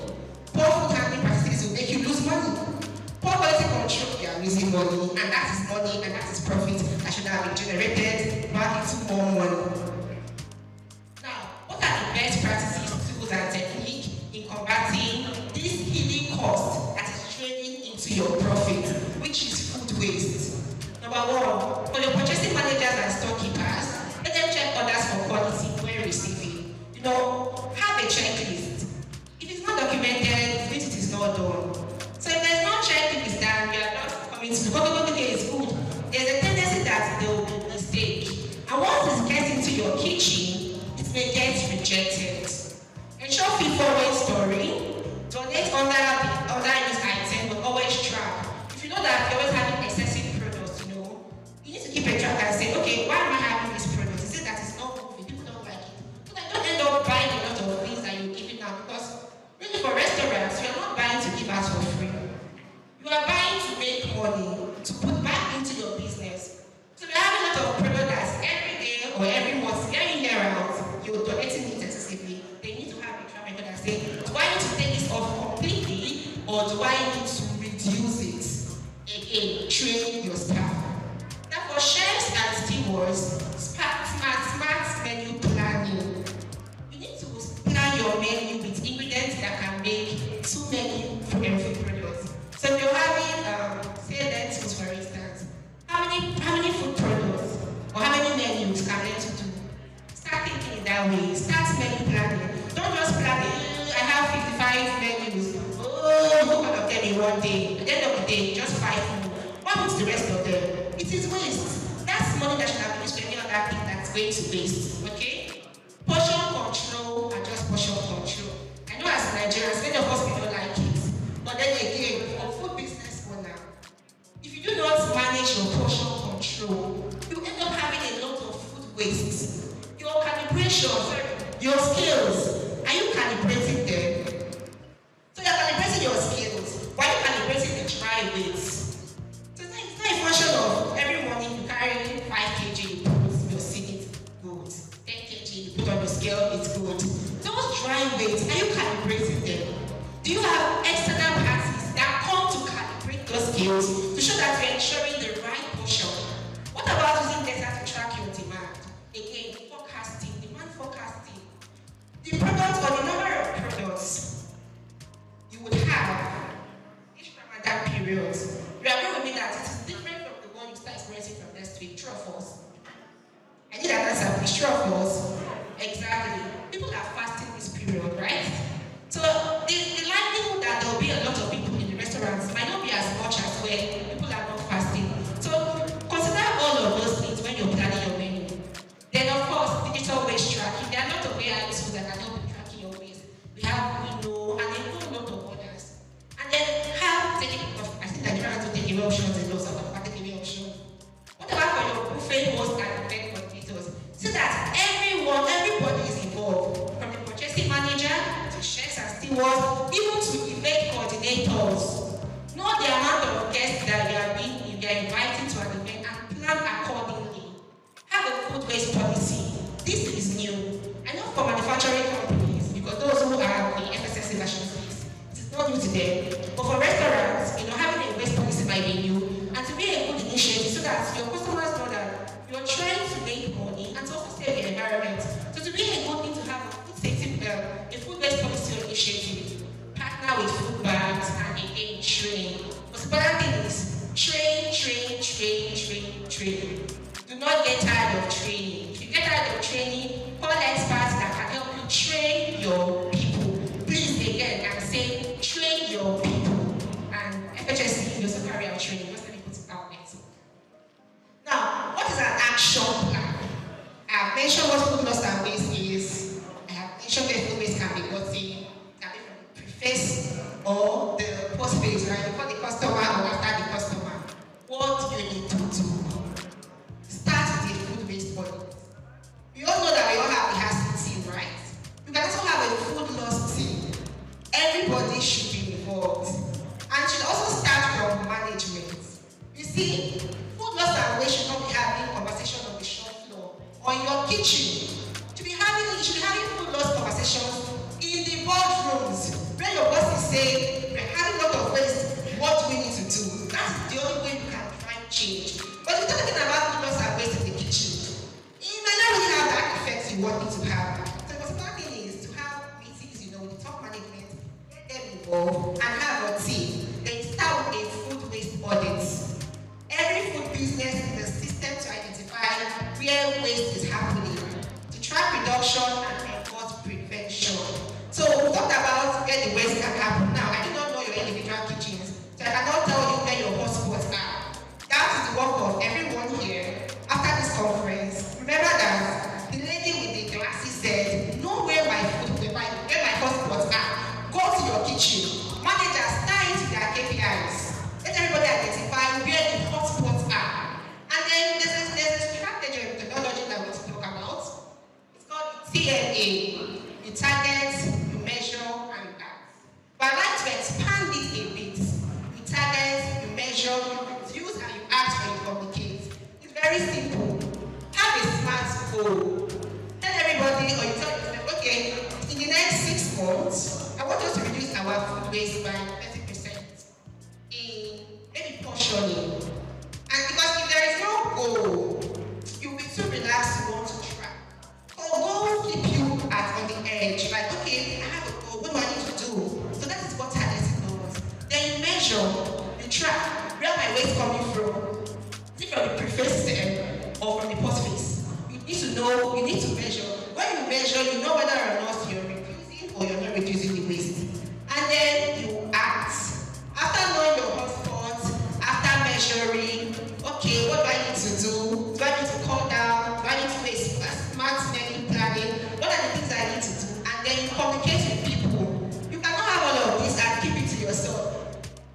Poor food handling practices will make you lose money. Poor quality control, you are losing money, and that is money and that is profit that should have been generated back into more money. Now, what are the best practices, tools, and techniques in combating this hidden cost that is draining into your profit, which is food waste? Number one, for your purchasing managers and storekeepers, let them check orders for quality when receiving. Have a checklist. If it's not documented, it means it is not done. So if there's no checklist and you are not coming to the is good, there's a tendency that there will be a mistake. And once it gets into your kitchen, it may get rejected. Ensure FIFO when storing, donate under use item, but always track. If you know that you're always having excessive products, you need to keep a track and say, okay, why am I having this product? Is it that it's not moving? People don't like it. So that you don't end up buying a lot of things that you're giving out, because really for restaurants, you're not buying to give out for free. You are buying to make money, to put back into your business. So we have a lot of product that's every day or every month, getting here out, you're donating it excessively. They need to have a track record and say, do I need to take this off completely, or do I need to reduce it? Again, train your staff. Now for chefs and stewards, smart menu planning. You need to plan your menu with ingredients that can make too many food products. So if you're having, say lentils for instance, how many food products or how many menus can lentils do? Start thinking in that way. Start menu planning. Don't just plan I have 55 menus. Oh, one of them in one day. At the end of the day, just 5 food. What with the rest of them? It is waste. That's money that should have been used to any other thing that's going to waste. Okay? Portion control and just portion control. I know as Nigerians, many of us we don't like it. But then again, for food business owner, if you do not manage your portion control, you end up having a lot of food waste. Your calibration, your scales, are you calibrating them? So you're calibrating your scales. Why are you calibrating the dry weights? So it's not a function of every morning you carry 5 kg, you put your seed, good. 10 kg, you put on your scale, it's good. Those dry weights, are you calibrating them? Do you have external parties that come to calibrate those scales to show that you're ensuring the right portion? What about using data to track your demand? Again, forecasting, demand forecasting. The product or the number of products stewards, even to event coordinators. Know the amount of guests that you are inviting to an event and plan accordingly. Have a food waste policy. This is new. I know for manufacturing companies, because those who are the FSSA national space, it is not new to them. But for restaurants, having a waste policy might be new, and to be a good initiative so that your customers know that you're trying to make money and to also save the environment. So to be a good thing to have a food safety, a food waste policy initiative, partner with food banks, and again train. But the important thing is train. Do not get tired of training. If you get tired of training, call experts that can help you train your people. Please again, I'm saying train your people. And FHSC will also carry out training. Just let me put it out there. Now, what is an action plan? I have mentioned what food loss and waste is. I have mentioned where food waste can be gotten, can be from the preface or the post phase, right? Before the customer or after the customer. What you need to do. Start with a food waste audit. We all know that we all have the HACCP team, right? You can also have a food loss team. Everybody should be involved. And should also start from management. You see, food loss and waste should not be having conversation on the shop floor or in your kitchen. You should be having food loss conversations in the boardrooms where your boss is saying, we're having a lot of waste, what do we need to do? That's the only way you can find change. But if you're talking about food loss and waste in the kitchen, it might not really have that effect you want it to have. So the most important thing is to have meetings, with the top management, get them involved, and have a team. Then start with a food waste audit. Every food business is a system to identify where waste is happening, to track reduction and enforce prevention. So we talked about where the waste can happen. Now, I do not know your individual kitchens, so I cannot tell you where your hotspots are. That is the work of everyone here. After this conference, remember that the lady with the glasses said, know where my hotspots are. Go to your kitchen. Managers tie into their KPIs. Let everybody identify where the hotspots are. And then there's a strategy and methodology that we talk about. It's called TNA. You target, you measure, and you act. But I'd like to expand it a bit. You target, you measure, you reduce, and you act when you communicate. It's very simple. Have a smart goal. Tell everybody, or you tell yourself, okay, in the next 6 months, I want us to reduce our food waste by 30% in maybe portioning. And because if there is no goal, you'll be too relaxed to want to track. So goals keep you on the edge. Like, okay, I have a goal, what do I need to do? So that is what targeting does. Then you measure, you track, where my waste coming from? Is it from the preface or from the post phase? You need to know, you need to measure. When you measure, you know whether or not you're reducing or you're not reducing the waste. And then you act. After knowing your hotspots, after measuring, okay, what do I need to do? Do I need to cut down? Do I need to do a smart menu planning? What are the things I need to do? And then you communicate with people. You cannot have all of this and keep it to yourself.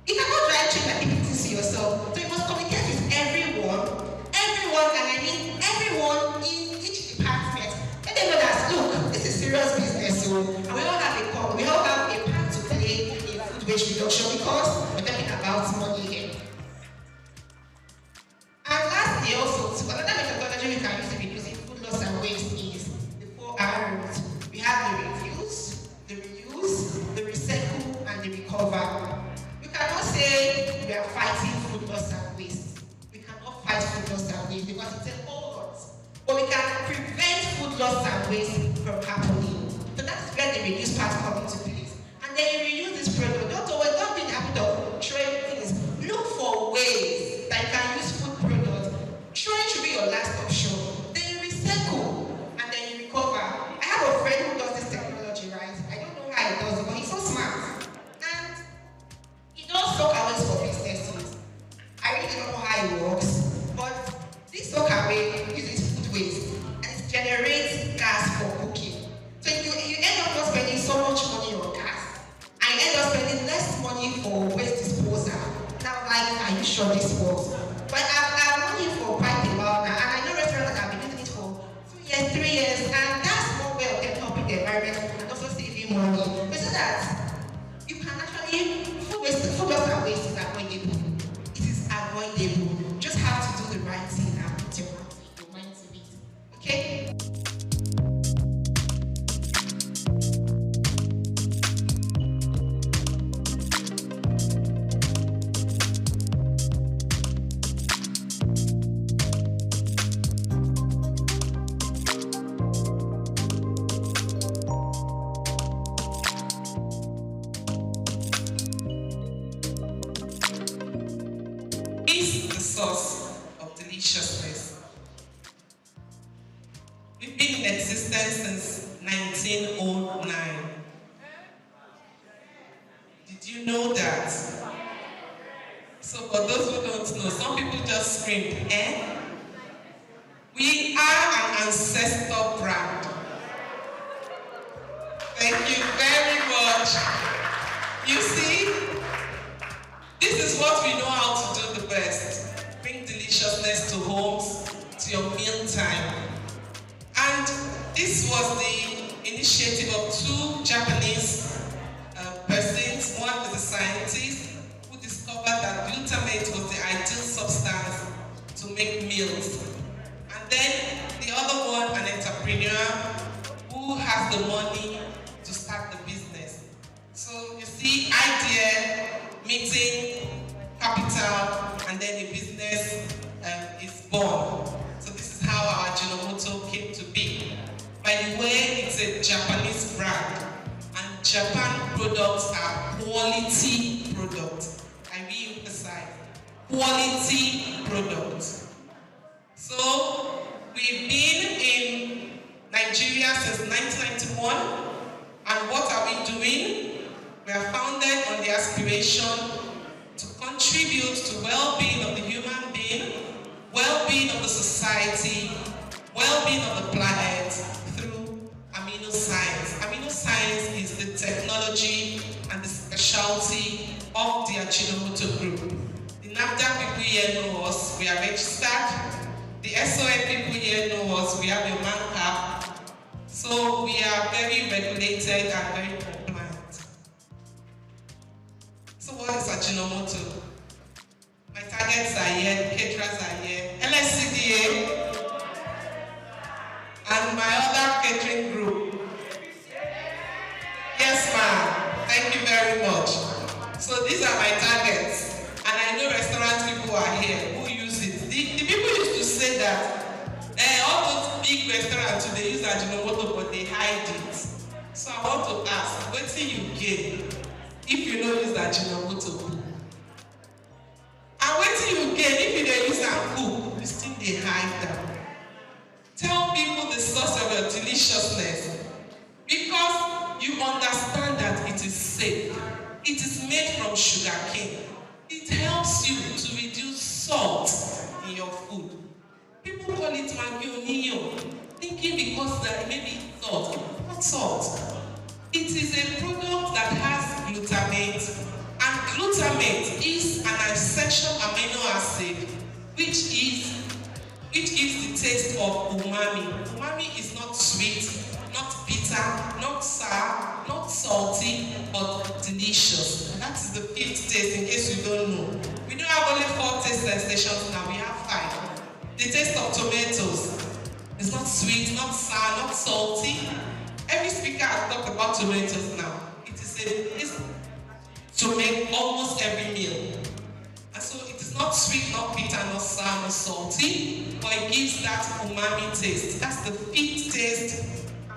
You cannot drive check and keep it to yourself. So you must communicate with everyone, and I mean everyone in each department. Let them know that, look, this is serious business, and we all have a part to play in food waste reduction because we're talking about money here. And lastly, also, another methodology we can use in reducing food loss and waste is the 4 R's. We have the reduce, the reuse, the recycle, and the recover. We cannot say we are fighting food loss and waste. We cannot fight food loss and waste because it's a whole lot. But we can prevent food loss and waste from happening. So that's where the reduce part comes into place. And then you reuse this product. Don't be in the habit of throwing things. Look for ways that you can use food products. Throwing should be your last option. Then you recycle and then you recover. I have a friend who does this technology, right? I don't know how he does it, but he's so smart. And he does SOUQ hours for businesses. I really don't know how it works, but this SOUQ away uses food waste and it generates gas for cooking. So you end up not spending so much money on gas, and you end up spending less money for waste disposal. Now, are you sure this works? But I've known him for quite a while now, and I know restaurants that have been using it for 2 years, 3 years, and that's one way of them helping the environment and also saving money. but so that you can actually, food loss and waste is avoidable. It is avoidable. You just have to do the right thing and put your mind to it. Okay? Source of deliciousness. We've been in existence since 1909. Did you know that? So for those who don't know, some people just scream, eh? We are an ancestor brand. Thank you very much. You see, this is what we know how to do the best. Bring deliciousness to homes, to your meal time. And this was the initiative of two Japanese persons. One is a scientist who discovered that glutamate was the ideal substance to make meals. And then the other one, an entrepreneur who has the money to start the business. So you see, idea, meeting, capital, and then a business is born. So this is how our Ajinomoto came to be. By the way, it's a Japanese brand, and Japan products are quality products. I re-emphasize, quality products. So we've been in Nigeria since 1991, and what are we doing? We are founded on the aspiration to contribute to well-being of the human being, well-being of the society, well-being of the planet through amino science. Amino science is the technology and the specialty of the Ajinomoto Group. The NAFDAC people here know us, we are registered. The SOUQ people here know us, we have a man cap. So we are very regulated and very compliant. So what is Ajinomoto? My targets are here, the caterers are here, LSCDA, and my other catering group. Yes, ma'am. Thank you very much. So these are my targets, and I know restaurant people are here who use it. The people used to say that all those big restaurants today use Ajinomoto, but they hide it. So I want to ask, what do you gain if you don't use Ajinomoto? And what do you gain if you don't use and cook? You still they hide them. Tell people the source of your deliciousness, because you understand that it is safe. It is made from sugar cane. It helps you to reduce salt in your food. People call it magionio, thinking because there may be salt. Not salt. It is a product that has glutamate, and glutamate is an essential amino acid which gives the taste of umami. Umami is not sweet, not bitter, not sour, not salty, but delicious. And that is the fifth taste, in case you don't know. We don't have only 4 taste sensations now, we have 5. The taste of tomatoes is not sweet, not sour, not salty. Every speaker has talked about tomatoes now. It is a taste to make almost every meal. And so it is not sweet, not bitter, not sour, not salty, but it gives that umami taste. That's the 5th taste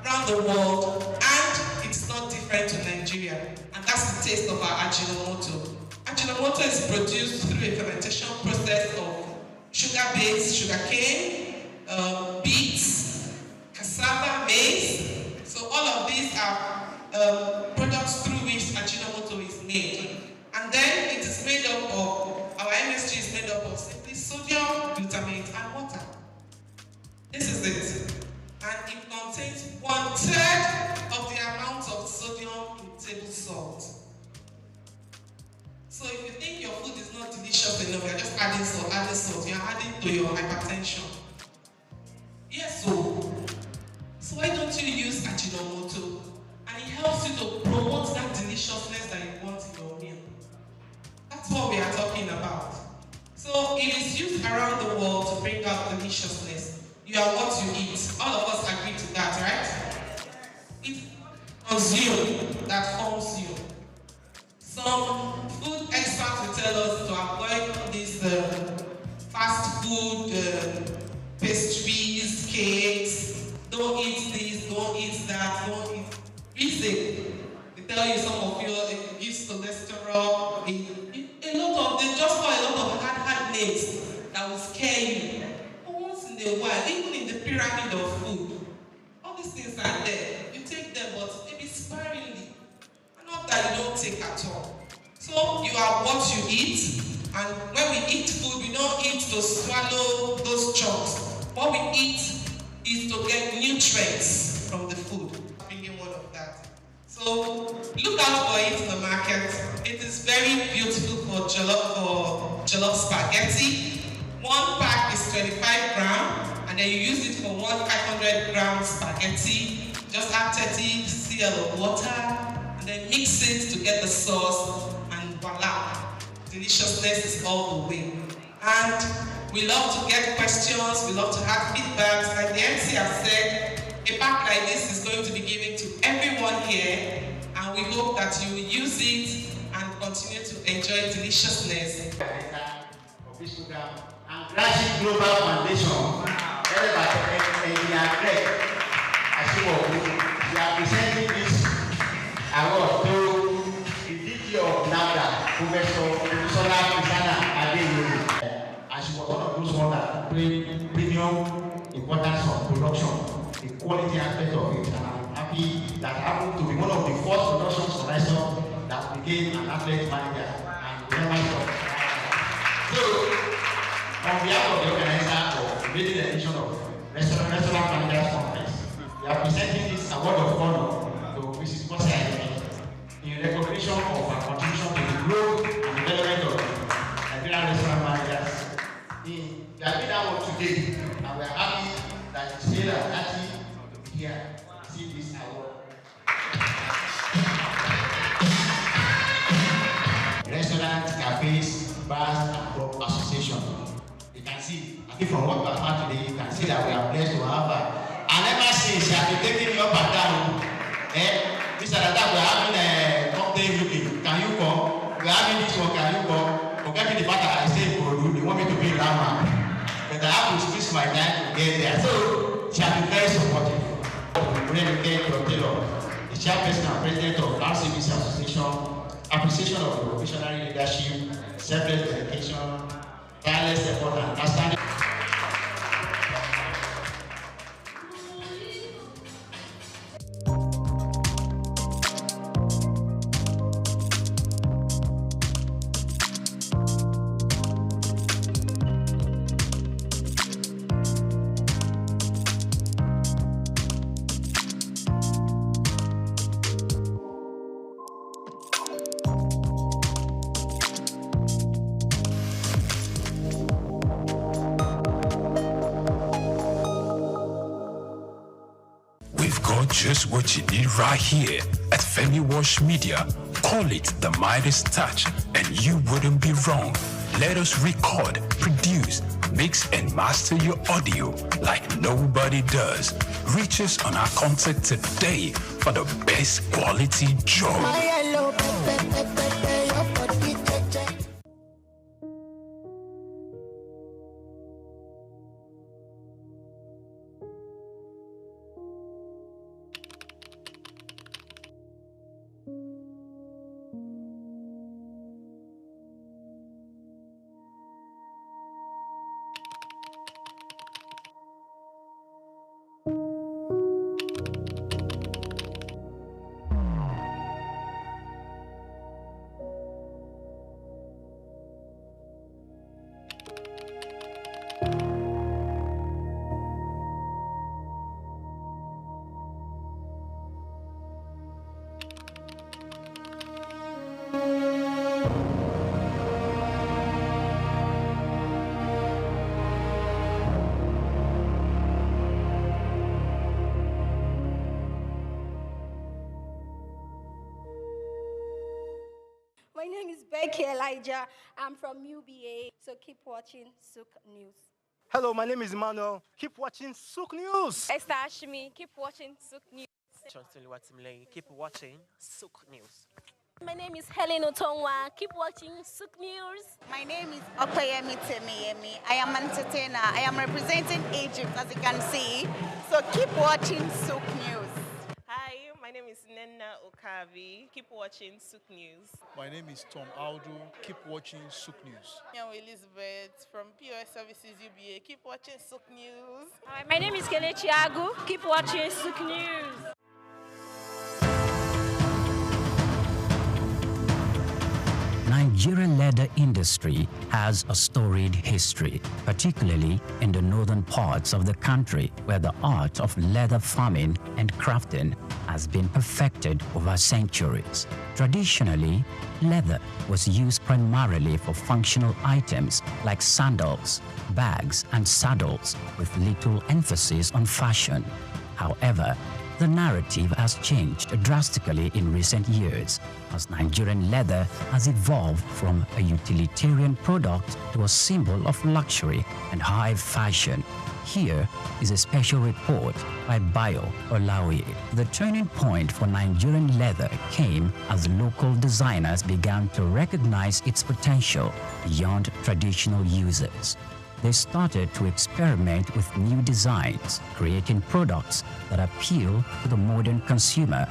around the world, and it's not different to Nigeria. And that's the taste of our Ajinomoto. Ajinomoto is produced through a fermentation process of sugar-based sugarcane, beets, cassava, maize. So all of these are products through which Ajinomoto is made. And then it is made up of, our MSG is made up of simply sodium, glutamate, and water. This is it. And it contains 1/3 of the amount of sodium in table salt. So if you think your food is not delicious enough, you're just adding salt, you're adding to your hypertension. Yes, so why don't you use Ajinomoto? And it helps you to it is used around the world to bring out deliciousness. You are what you eat. All of us agree to that, right? It's consume that forms you. Some food experts will tell us to avoid this fast food, pastries, cakes. Don't eat this, don't eat that, don't eat. Reason. They tell you some of you it gives cholesterol. They just call a lot of hard names that will scare you. But once in a while, even in the pyramid of food, all these things are there. You take them, but maybe sparingly. And not that you don't take at all. So you are what you eat, and when we eat food, we don't eat to swallow those chunks. What we eat is to get nutrients from the food. Bringing one of that. So look out for it in the market. It is very beautiful for jollof spaghetti. One pack is 25 grams, and then you use it for 500 gram spaghetti. Just add 30 cl of water, and then mix it to get the sauce, and voila, deliciousness is all the way. And we love to get questions, we love to have feedbacks. Like the MC has said, a pack like this is going to be given to everyone here, and we hope that you will use it and continue to enjoy deliciousness. And Grassy Global Foundation, led by Engineer Greg Ashiwoku, we are presenting this award to the DG of NAFDA, Professor Sola Pisana Adeyomi. And she was one of those ones that bring premium importance of production, the quality aspect of it. And I'm happy that happened to be one of the first production supervisors that became an athlete manager and never stopped. So, on behalf of the organizer of the maiden edition of Restaurant Managers Conference, we are presenting this award of honor to Mrs. Kosi in recognition of our contribution to the growth and development of Nigerian restaurant managers. We have been out today, and we are happy that you say that Tati will be here to see this award. Restaurant, cafes, bars, and pub association. You can see, I think from what we have had today, you can see that we are blessed to have her. And ever since she has been taking me up and down, Mr. Dada, we are having a cocktail meeting. Can you come? We are having this one, can you come? Forget me the matter, I say, they want me to be Rama. But I have to squeeze my time to get there. So, she has been very supportive. The chairperson and president of our Service Association, appreciation of the professional leadership, selfless dedication, tireless effort, and understanding. Just what you need right here at Femi Wash Media. Call it the Midas Touch and you wouldn't be wrong. Let us record, produce, mix and master your audio like nobody does. Reach us on our contact today for the best quality job. name is Becky Elijah. I'm from UBA, so keep watching SOUQ News. Hello, my name is Emmanuel. Keep watching SOUQ News. Esther Ashimi, keep watching SOUQ News. Keep watching SOUQ News. My name is Helen Otongwa. Keep watching SOUQ News. My name is Okayemi Temiyemi. I am an entertainer. I am representing Egypt, as you can see. So keep watching SOUQ News. Hi, my name is Nena Okavi. Keep watching SOUQ News. My name is Tom Aldo. Keep watching SOUQ News. I'm Elizabeth from POS Services UBA. Keep watching SOUQ News. Hi, my name is Kelechi Agu. Keep watching SOUQ News. Nigerian leather industry has a storied history, particularly in the northern parts of the country, where the art of leather farming and crafting has been perfected over centuries. Traditionally, leather was used primarily for functional items like sandals, bags, and saddles, with little emphasis on fashion. However, the narrative has changed drastically in recent years, as Nigerian leather has evolved from a utilitarian product to a symbol of luxury and high fashion. Here is a special report by Bayo Olaoye. The turning point for Nigerian leather came as local designers began to recognize its potential beyond traditional uses. They started to experiment with new designs, creating products that appeal to the modern consumer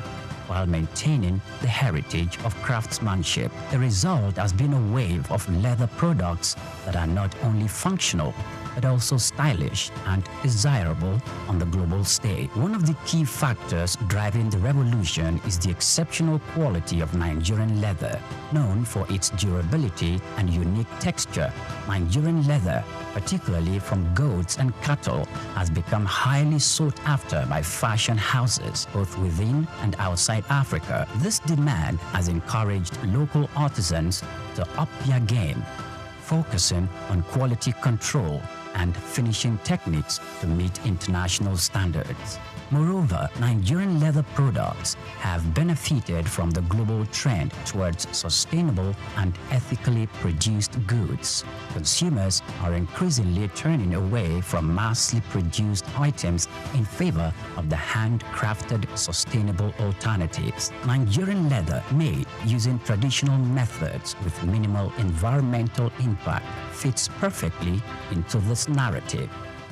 while maintaining the heritage of craftsmanship. The result has been a wave of leather products that are not only functional, but also stylish and desirable on the global stage. One of the key factors driving the revolution is the exceptional quality of Nigerian leather. Known for its durability and unique texture, Nigerian leather, particularly from goats and cattle, has become highly sought after by fashion houses, both within and outside Africa. This demand has encouraged local artisans to up their game, focusing on quality control and finishing techniques to meet international standards. Moreover, Nigerian leather products have benefited from the global trend towards sustainable and ethically produced goods. Consumers are increasingly turning away from massively produced items in favor of the handcrafted, sustainable alternatives. Nigerian leather made using traditional methods with minimal environmental impact fits perfectly into this narrative.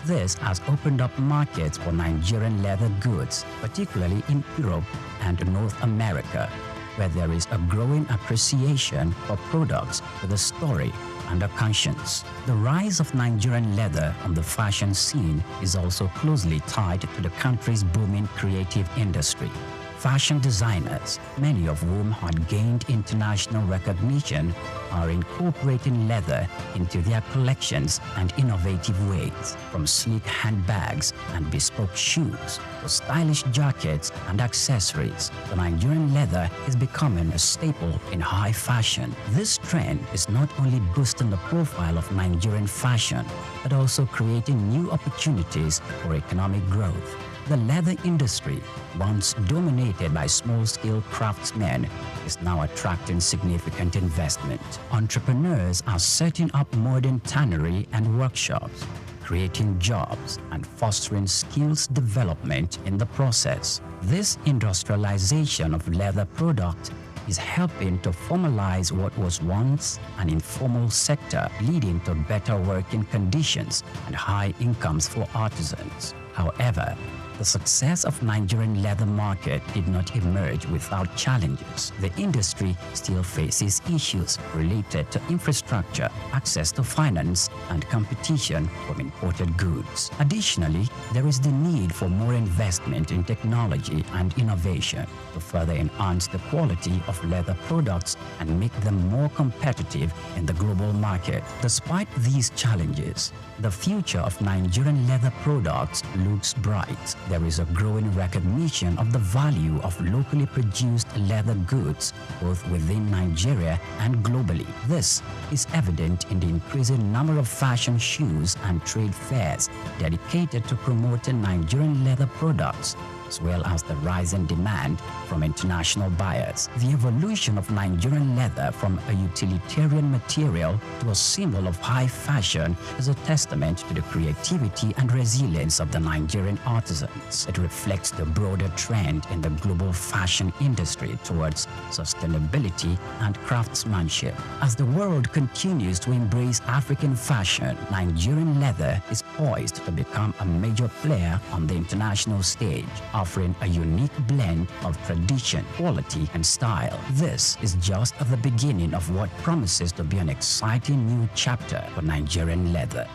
This has opened up markets for Nigerian leather goods, particularly in Europe and North America, where there is a growing appreciation for products with a story and a conscience. The rise of Nigerian leather on the fashion scene is also closely tied to the country's booming creative industry. Fashion designers, many of whom had gained international recognition, are incorporating leather into their collections and innovative ways. From sleek handbags and bespoke shoes to stylish jackets and accessories, the Nigerian leather is becoming a staple in high fashion. This trend is not only boosting the profile of Nigerian fashion, but also creating new opportunities for economic growth. The leather industry, once dominated by small-scale craftsmen, is now attracting significant investment. Entrepreneurs are setting up modern tannery and workshops, creating jobs and fostering skills development in the process. This industrialization of leather product is helping to formalize what was once an informal sector, leading to better working conditions and high incomes for artisans. However, the success of Nigerian leather market did not emerge without challenges. The industry still faces issues related to infrastructure, access to finance, and competition from imported goods. Additionally, there is the need for more investment in technology and innovation to further enhance the quality of leather products and make them more competitive in the global market. Despite these challenges, the future of Nigerian leather products looks bright. There is a growing recognition of the value of locally produced leather goods, both within Nigeria and globally. This is evident in the increasing number of fashion shows and trade fairs dedicated to promoting Nigerian leather products, as well as the rising demand from international buyers. The evolution of Nigerian leather from a utilitarian material to a symbol of high fashion is a testament to the creativity and resilience of the Nigerian artisans. It reflects the broader trend in the global fashion industry towards sustainability and craftsmanship. As the world continues to embrace African fashion, Nigerian leather is poised to become a major player on the international stage, offering a unique blend of tradition, quality, and style. This is just the beginning of what promises to be an exciting new chapter for Nigerian leather.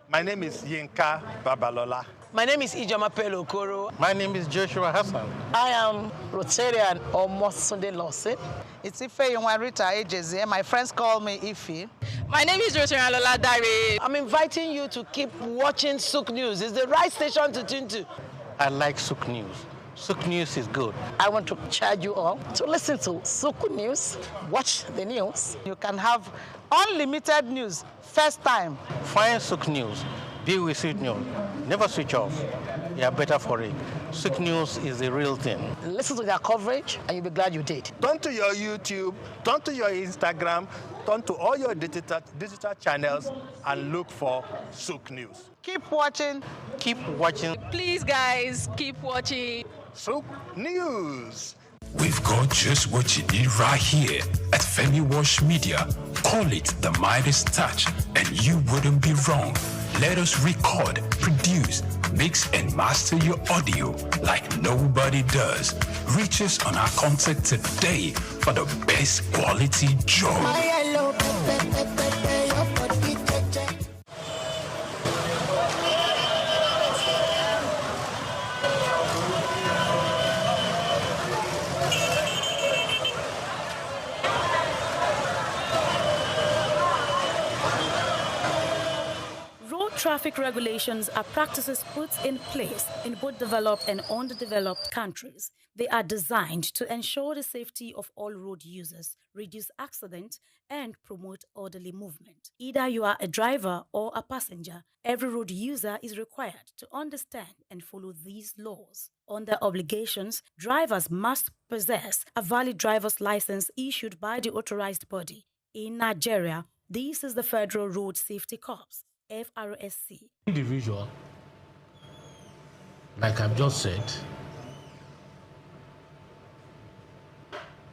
My name is Yinka Babalola. My name is Ijoma Pelokoro. My name is Joshua Hassan. I am Rotarian or Mosunde Lawson. It's Ife Yunwarita Ejeze. My friends call me Ife. My name is Rotarian Lola Dare. I'm inviting you to keep watching SOUQ News. It's the right station to tune to. I like SOUQ News. SOUQ News is good. I want to charge you all to listen to SOUQ News, watch the news. You can have unlimited news, first time. Find SOUQ News. Be with SOUQ News. Never switch off. You are better for it. SOUQ News is the real thing. Listen to their coverage and you'll be glad you did. Turn to your YouTube, turn to your Instagram, turn to all your digital channels and look for SOUQ News. Keep watching. Keep watching. Please, guys, keep watching SOUQ News. We've got just what you need right here at Femi Wash Media. Call it the Midas Touch, and you wouldn't be wrong. Let us record, produce, mix, and master your audio like nobody does. Reach us on our contact today for the best quality job. Traffic regulations are practices put in place in both developed and underdeveloped countries. They are designed to ensure the safety of all road users, reduce accidents, and promote orderly movement. Either you are a driver or a passenger, every road user is required to understand and follow these laws. Under obligations, drivers must possess a valid driver's license issued by the authorized body. In Nigeria, this is the Federal Road Safety Corps, FRSC. Individual, like I've just said,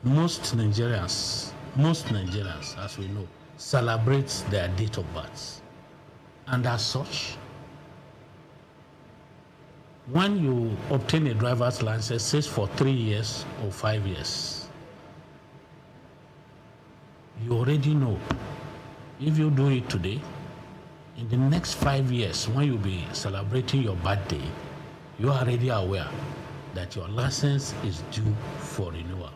most Nigerians, as we know, celebrate their date of birth. And as such, when you obtain a driver's license, says for 3 years or 5 years, you already know if you do it today, in the next 5 years, when you'll be celebrating your birthday, you are already aware that your license is due for renewal.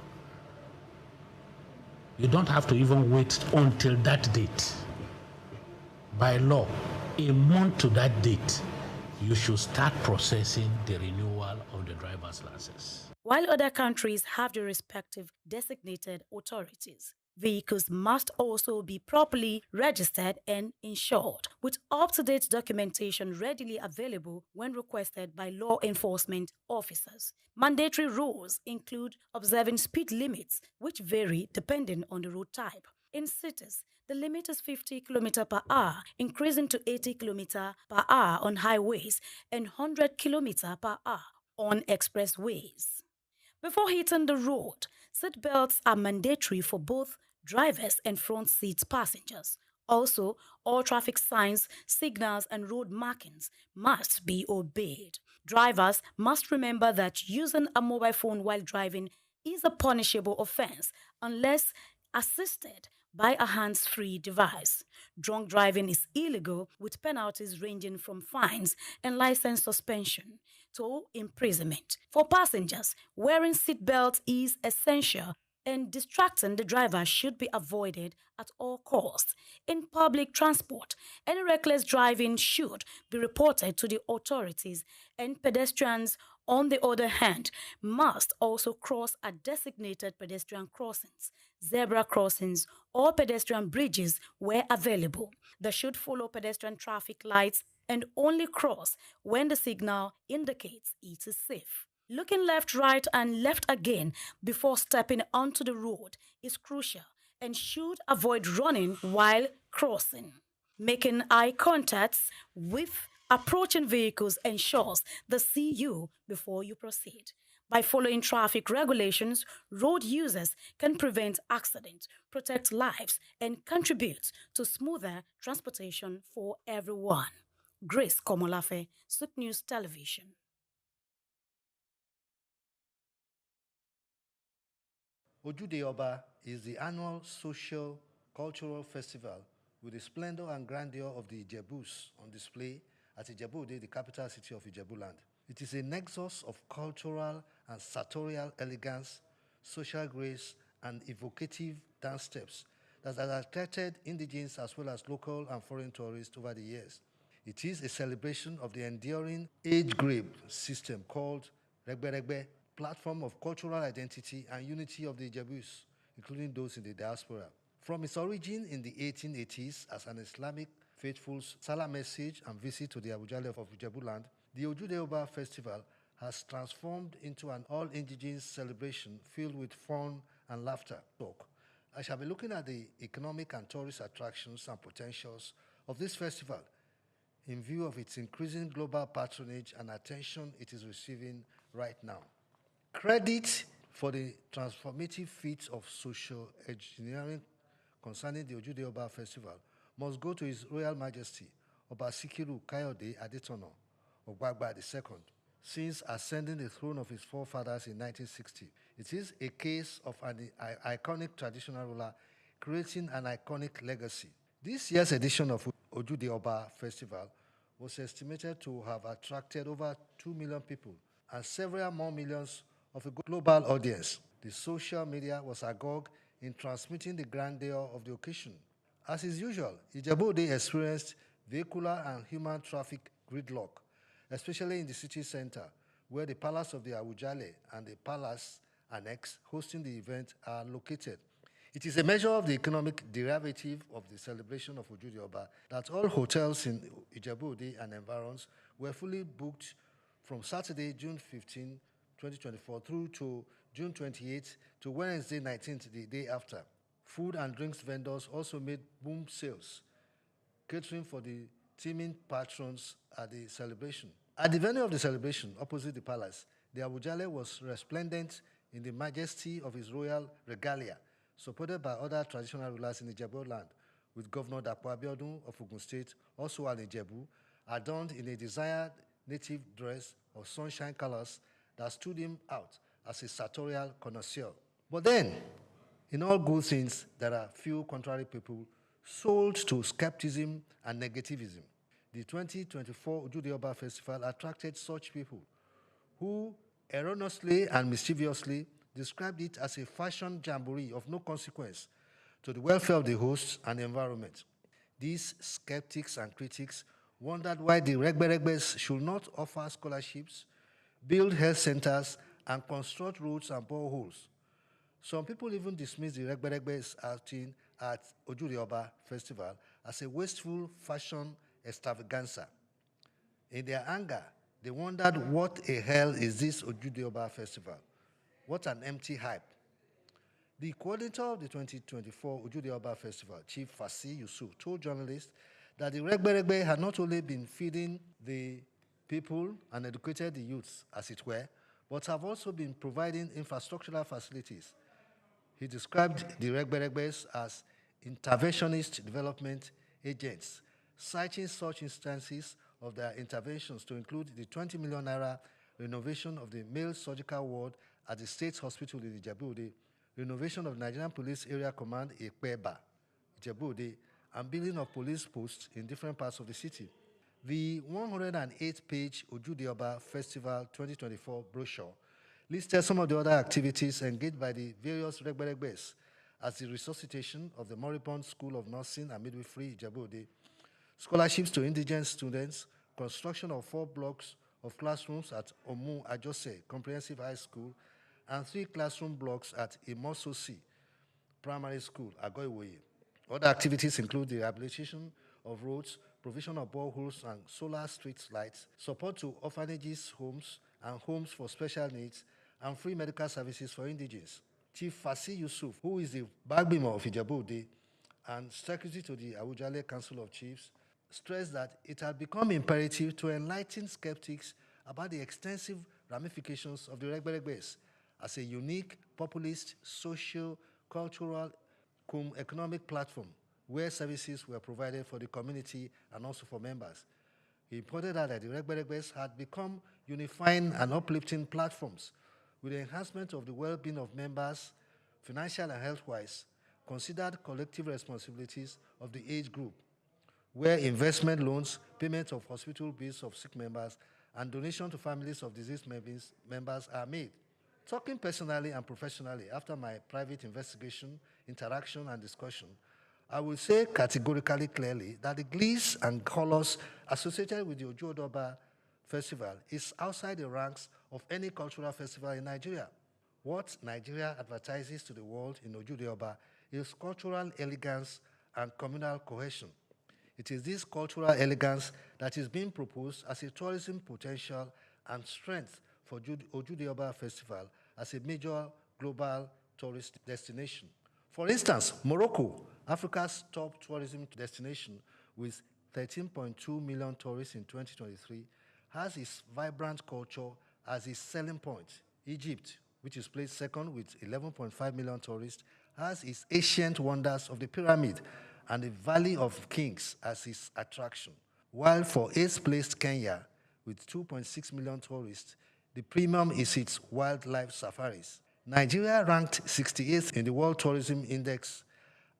You don't have to even wait until that date. By law, a month to that date, you should start processing the renewal of the driver's license. While other countries have their respective designated authorities, vehicles must also be properly registered and insured, with up-to-date documentation readily available when requested by law enforcement officers. Mandatory rules include observing speed limits, which vary depending on the road type. In cities, the limit is 50 km per hour, increasing to 80 km per hour on highways and 100 km per hour on expressways. Before hitting the road, seat belts are mandatory for both drivers and front seat passengers. Also, all traffic signs, signals, and road markings must be obeyed. Drivers must remember that using a mobile phone while driving is a punishable offense unless assisted by a hands-free device. Drunk driving is illegal, with penalties ranging from fines and license suspension to imprisonment. For passengers, wearing seatbelts is essential, and distracting the driver should be avoided at all costs. In public transport, any reckless driving should be reported to the authorities, and pedestrians, on the other hand, must also cross at designated pedestrian crossings. zebra crossings, or pedestrian bridges were available. They should follow pedestrian traffic lights and only cross when the signal indicates it is safe. Looking left, right, and left again before stepping onto the road is crucial and should avoid running while crossing. Making eye contact with approaching vehicles ensures they see you before you proceed. By following traffic regulations, road users can prevent accidents, protect lives, and contribute to smoother transportation for everyone. Grace Komolafe, SOUQ News Television. Ojude Oba is the annual social cultural festival with the splendor and grandeur of the Ijebus on display at Ijebu-Ode, the capital city of Ijebuland. It is a nexus of cultural and sartorial elegance, social grace, and evocative dance steps that has attracted indigenous as well as local and foreign tourists over the years. It is a celebration of the enduring age-grade system called Regbe Regbe, platform of cultural identity and unity of the Ijebus, including those in the diaspora. From its origin in the 1880s as an Islamic faithful's Salah message and visit to the Abujale of Ijebuland, the Ojude Oba festival has transformed into an all-indigenous celebration filled with fun and laughter. I shall be looking at the economic and tourist attractions and potentials of this festival in view of its increasing global patronage and attention it is receiving right now. Credit for the transformative feats of social engineering concerning the Ojude Oba Festival must go to His Royal Majesty Oba Sikiru Kayode Adetono Ogbagba II, since ascending the throne of his forefathers in 1960. It is a case of an iconic traditional ruler creating an iconic legacy. This year's edition of Ojude Oba Festival was estimated to have attracted over 2 million people and several more millions of a global audience. The social media was agog in transmitting the grandeur of the occasion. As is usual, Ijebu-Ode experienced vehicular and human traffic gridlock, especially in the city center, where the Palace of the Awujale and the Palace Annex hosting the event are located. It is a measure of the economic derivative of the celebration of Ojude Oba that all hotels in Ijebu-Ode and environs were fully booked from Saturday, June 15, 2024 through to June 28 to Wednesday 19th, the day after. Food and drinks vendors also made boom sales, catering for the teeming patrons at the celebration. At the venue of the celebration, opposite the palace, the Awujale was resplendent in the majesty of his royal regalia, supported by other traditional rulers in Ijebu land, with Governor Dapo Abiodun of Ogun State, also an Ijebu, adorned in a desired native dress of sunshine colors that stood him out as a sartorial connoisseur. But then, in all good things, there are few contrary people sold to skepticism and negativism. The 2024 Ojude Oba Festival attracted such people who erroneously and mischievously described it as a fashion jamboree of no consequence to the welfare of the hosts and the environment. These skeptics and critics wondered why the Regbe-Regbes should not offer scholarships, build health centers, and construct roads and boreholes. Some people even dismissed the Regbe-Regbes outing at Ojude Oba Festival as a wasteful fashion extravaganza. In their anger, they wondered what a hell is this Ojude Oba Festival? What an empty hype. The coordinator of the 2024 Ojude Oba Festival, Chief Fasi Yusuf, told journalists that the Regbe-Regbe had not only been feeding the people and educated the youths, as it were, but have also been providing infrastructural facilities. He described the Regbe-Regbes as interventionist development agents, citing such instances of their interventions to include the 20 million naira renovation of the male surgical ward at the State Hospital in Ijebu-Ode, renovation of Nigerian Police Area Command Ekpeba, Ijebu-Ode, and building of police posts in different parts of the city. The 108-page Ojude Oba Festival 2024 brochure listed some of the other activities engaged by the various Regbe-Regbes, as the resuscitation of the moribund School of Nursing and Midwifery Ijebu-Ode, scholarships to indigent students, construction of 4 blocks of classrooms at Omu Ajose Comprehensive High School, and 3 classroom blocks at Imososi Primary School, Agoiwoye. Other activities include the rehabilitation of roads, provision of boreholes and solar street lights, support to orphanages, homes, and homes for special needs, and free medical services for indigents. Chief Fasi Yusuf, who is the Bagbimo of Ijebu-Ode and Secretary to the Awujale Council of Chiefs, stressed that it had become imperative to enlighten skeptics about the extensive ramifications of the Regberegbes as a unique, populist, social, cultural, economic platform where services were provided for the community and also for members. He pointed out that the Regberegbes had become unifying and uplifting platforms with the enhancement of the well-being of members, financial and health-wise, considered collective responsibilities of the age group, where investment loans, payment of hospital bills of sick members, and donation to families of deceased members are made. Talking personally and professionally after my private investigation, interaction, and discussion, I will say categorically clearly that the glees and colors associated with the Ojuodoba Festival is outside the ranks of any cultural festival in Nigeria. What Nigeria advertises to the world in Ojuodoba is cultural elegance and communal cohesion. It is this cultural elegance that is being proposed as a tourism potential and strength for Ojuodoba Festival as a major global tourist destination. For instance, Morocco, Africa's top tourism destination with 13.2 million tourists in 2023, has its vibrant culture as its selling point. Egypt, which is placed second with 11.5 million tourists, has its ancient wonders of the pyramid and the Valley of Kings as its attraction. While for 8th placed Kenya, with 2.6 million tourists, the premium is its wildlife safaris. Nigeria, ranked 68th in the World Tourism Index,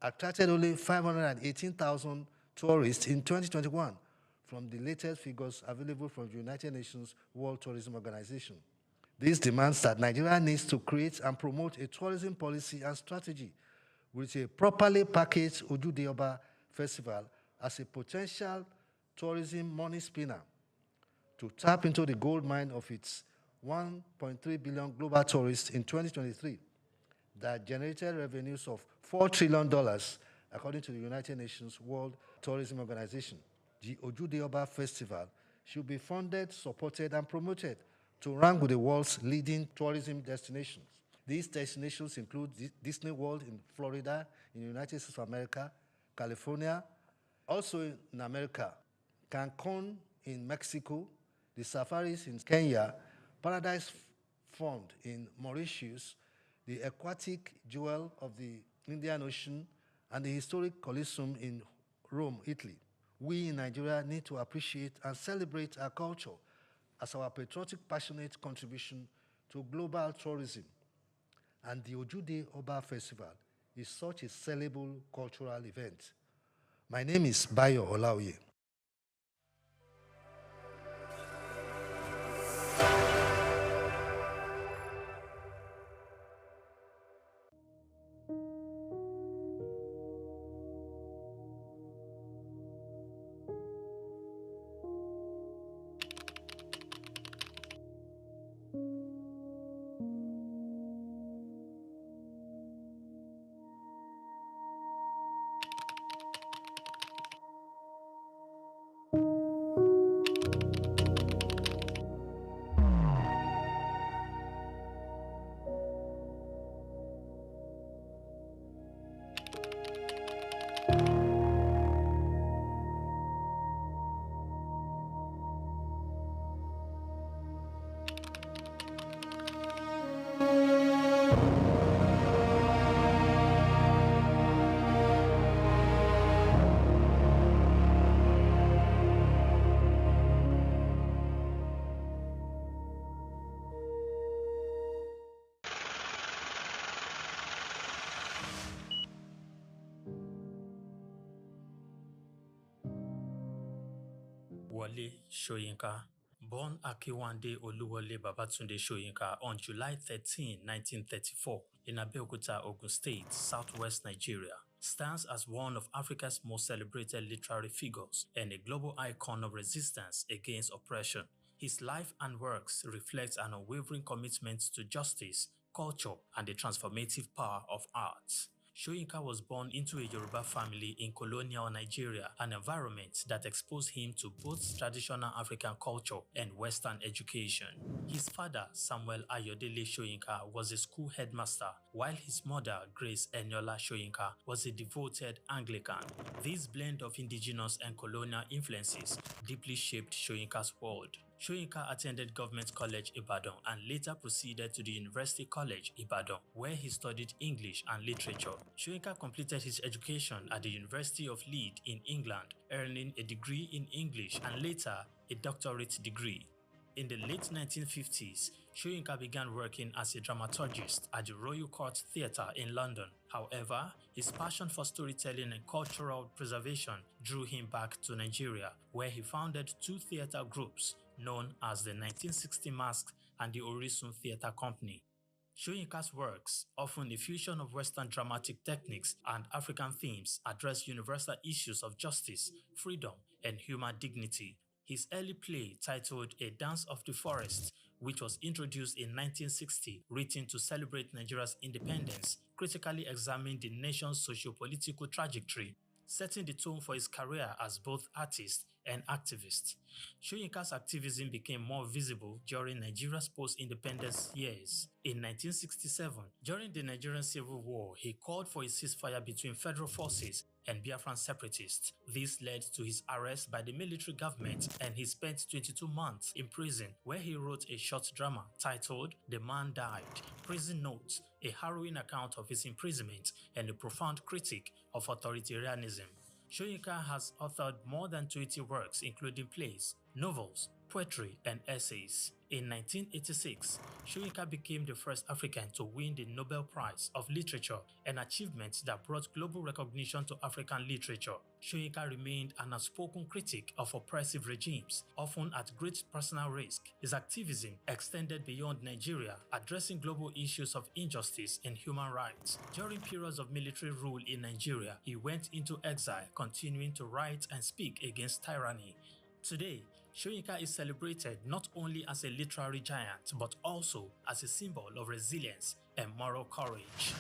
attracted only 518,000 tourists in 2021 from the latest figures available from the United Nations World Tourism Organization. This demands that Nigeria needs to create and promote a tourism policy and strategy with a properly packaged Ojuodoba Festival as a potential tourism money spinner to tap into the gold mine of its 1.3 billion global tourists in 2023 that generated revenues of $4 trillion, according to the United Nations World Tourism Organization. The Ojuodoba Festival should be funded, supported, and promoted to rank with the world's leading tourism destinations. These destinations include Disney World in Florida, in the United States of America, California, also in America, Cancun in Mexico, the safaris in Kenya, Paradise Fund in Mauritius, the aquatic jewel of the Indian Ocean, and the historic Colosseum in Rome, Italy. We in Nigeria need to appreciate and celebrate our culture as our patriotic, passionate contribution to global tourism. And the Ojuodoba Festival is such a sellable cultural event. My name is Bayo Olaoye. Wale Soyinka, born Akiwande Oluwole Babatunde Soyinka on July 13, 1934, in Abeokuta, Ogun State, southwest Nigeria, stands as one of Africa's most celebrated literary figures and a global icon of resistance against oppression. His life and works reflect an unwavering commitment to justice, culture, and the transformative power of arts. Soyinka was born into a Yoruba family in colonial Nigeria, an environment that exposed him to both traditional African culture and Western education. His father, Samuel Ayodele Soyinka, was a school headmaster, while his mother, Grace Eniola Soyinka, was a devoted Anglican. This blend of indigenous and colonial influences deeply shaped Soyinka's world. Soyinka attended Government College Ibadan and later proceeded to the University College Ibadan, where he studied English and literature. Soyinka completed his education at the University of Leeds in England, earning a degree in English and later a doctorate degree. In the late 1950s, Soyinka began working as a dramaturgist at the Royal Court Theatre in London. However, his passion for storytelling and cultural preservation drew him back to Nigeria, where he founded two theatre groups known as the 1960 Masque and the Orisun Theatre Company. Soyinka's works, often a fusion of Western dramatic techniques and African themes, address universal issues of justice, freedom, and human dignity. His early play, titled A Dance of the Forest, which was introduced in 1960, written to celebrate Nigeria's independence, critically examined the nation's socio-political trajectory, setting the tone for his career as both artist and activist. Soyinka's activism became more visible during Nigeria's post-independence years. In 1967, during the Nigerian Civil War, he called for a ceasefire between federal forces and Biafran separatists. This led to his arrest by the military government, and he spent 22 months in prison, where he wrote a short drama titled The Man Died, Prison Notes, a harrowing account of his imprisonment and a profound critique of authoritarianism. Soyinka has authored more than 20 works, including plays, novels, poetry, and essays. In 1986, Soyinka became the first African to win the Nobel Prize of Literature, an achievement that brought global recognition to African literature. Soyinka remained an outspoken critic of oppressive regimes, often at great personal risk. His activism extended beyond Nigeria, addressing global issues of injustice and human rights. During periods of military rule in Nigeria, he went into exile, continuing to write and speak against tyranny. Today, Soyinka is celebrated not only as a literary giant, but also as a symbol of resilience and moral courage.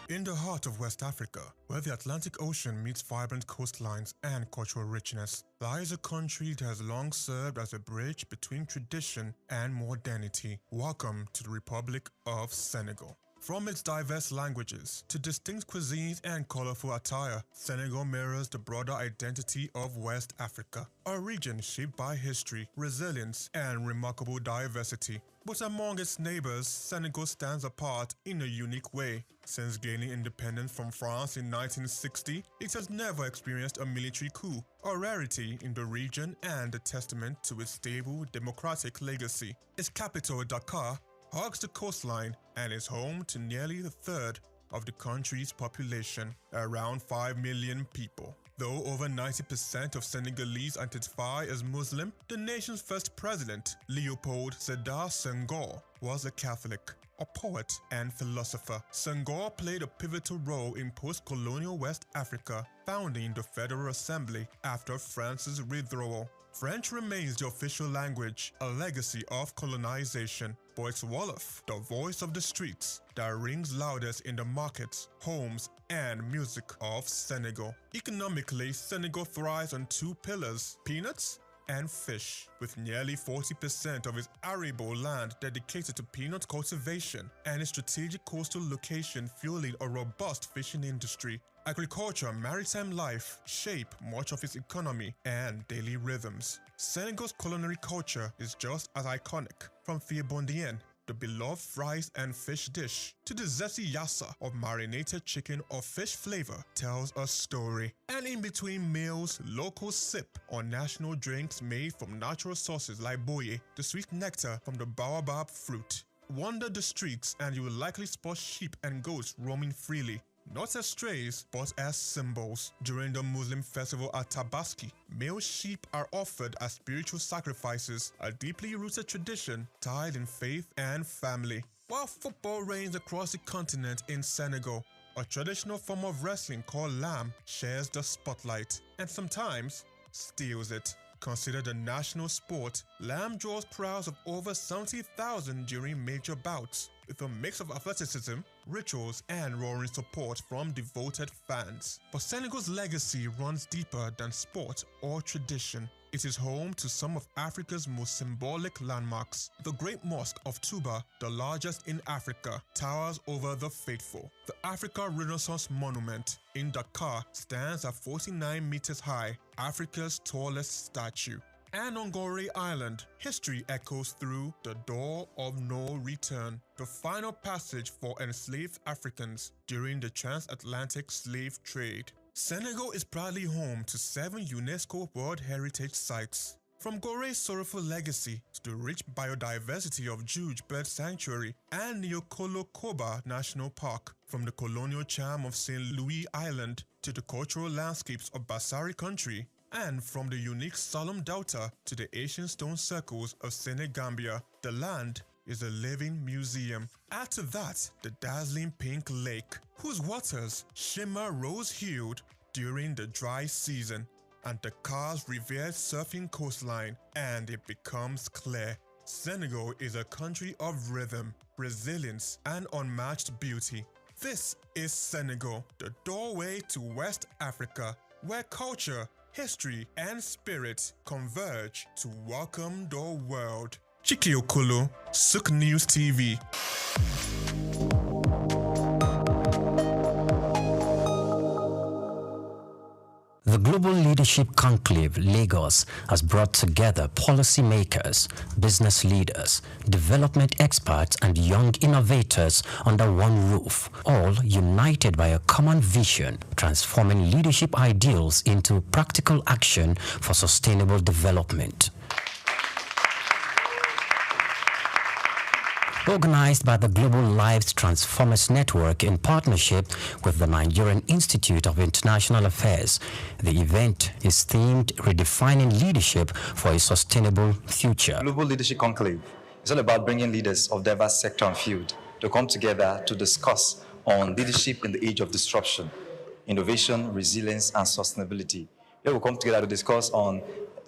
In the heart of West Africa, where the Atlantic Ocean meets vibrant coastlines and cultural richness, lies a country that has long served as a bridge between tradition and modernity. Welcome to the Republic of Senegal. From its diverse languages to distinct cuisines and colorful attire, Senegal mirrors the broader identity of West Africa, a region shaped by history, resilience, and remarkable diversity. But among its neighbors, Senegal stands apart in a unique way. Since gaining independence from France in 1960, it has never experienced a military coup, a rarity in the region and a testament to its stable democratic legacy. Its capital, Dakar, hugs the coastline and is home to nearly a third of the country's population, around 5 million people. Though over 90% of Senegalese identify as Muslim, the nation's first president, Léopold Sédar Senghor, was a Catholic, a poet and philosopher. Senghor played a pivotal role in post-colonial West Africa, founding the Federal Assembly after France's withdrawal. French remains the official language, a legacy of colonization, but it's Wolof, the voice of the streets, that rings loudest in the markets, homes, and music of Senegal. Economically, Senegal thrives on two pillars: peanuts and fish, with nearly 40% of its arable land dedicated to peanut cultivation and its strategic coastal location fueling a robust fishing industry. Agriculture and maritime life shape much of its economy and daily rhythms. Senegal's culinary culture is just as iconic, from fiebondien, the beloved rice and fish dish, to the zesty yassa of marinated chicken or fish flavor tells a story. And in between meals, locals sip on national drinks made from natural sources like boye, the sweet nectar from the baobab fruit. Wander the streets and you will likely spot sheep and goats roaming freely, not as strays, but as symbols. During the Muslim festival at Tabaski, male sheep are offered as spiritual sacrifices, a deeply rooted tradition tied in faith and family. While football reigns across the continent in Senegal, A traditional form of wrestling called lamb shares the spotlight and sometimes steals it. Considered a national sport, lamb draws crowds of over 70,000 during major bouts, with a mix of athleticism, rituals, and roaring support from devoted fans. But Senegal's legacy runs deeper than sport or tradition. It is home to some of Africa's most symbolic landmarks. The Great Mosque of Touba, the largest in Africa, towers over the faithful. The Africa Renaissance Monument in Dakar stands at 49 meters high, Africa's tallest statue. And on Gorée Island, history echoes through the door of no return, the final passage for enslaved Africans during the transatlantic slave trade. Senegal is proudly home to 7 UNESCO World Heritage Sites. From Goré's sorrowful legacy to the rich biodiversity of Djoudj Bird Sanctuary and Niokolo Koba National Park, from the colonial charm of St. Louis Island to the cultural landscapes of Bassari Country, and from the unique Salom Delta to the ancient stone circles of Senegambia, the land is a living museum. Add to that the dazzling pink lake, whose waters shimmer rose-hued during the dry season, and Dakar's revered surfing coastline, and it becomes clear. Senegal is a country of rhythm, resilience, and unmatched beauty. This is Senegal, the doorway to West Africa, where culture, history, and spirit converge to welcome the world. Chiki Okolo, SOUQ News TV. The Global Leadership Conclave Lagos has brought together policymakers, business leaders, development experts, and young innovators under one roof, all united by a common vision, transforming leadership ideals into practical action for sustainable development. Organized by the Global Lives Transformers Network in partnership with the Nigerian Institute of International Affairs, the event is themed Redefining Leadership for a Sustainable Future. Global Leadership Conclave is all about bringing leaders of diverse sector and field to come together to discuss on leadership in the age of disruption, innovation, resilience, and sustainability. Here we'll come together to discuss on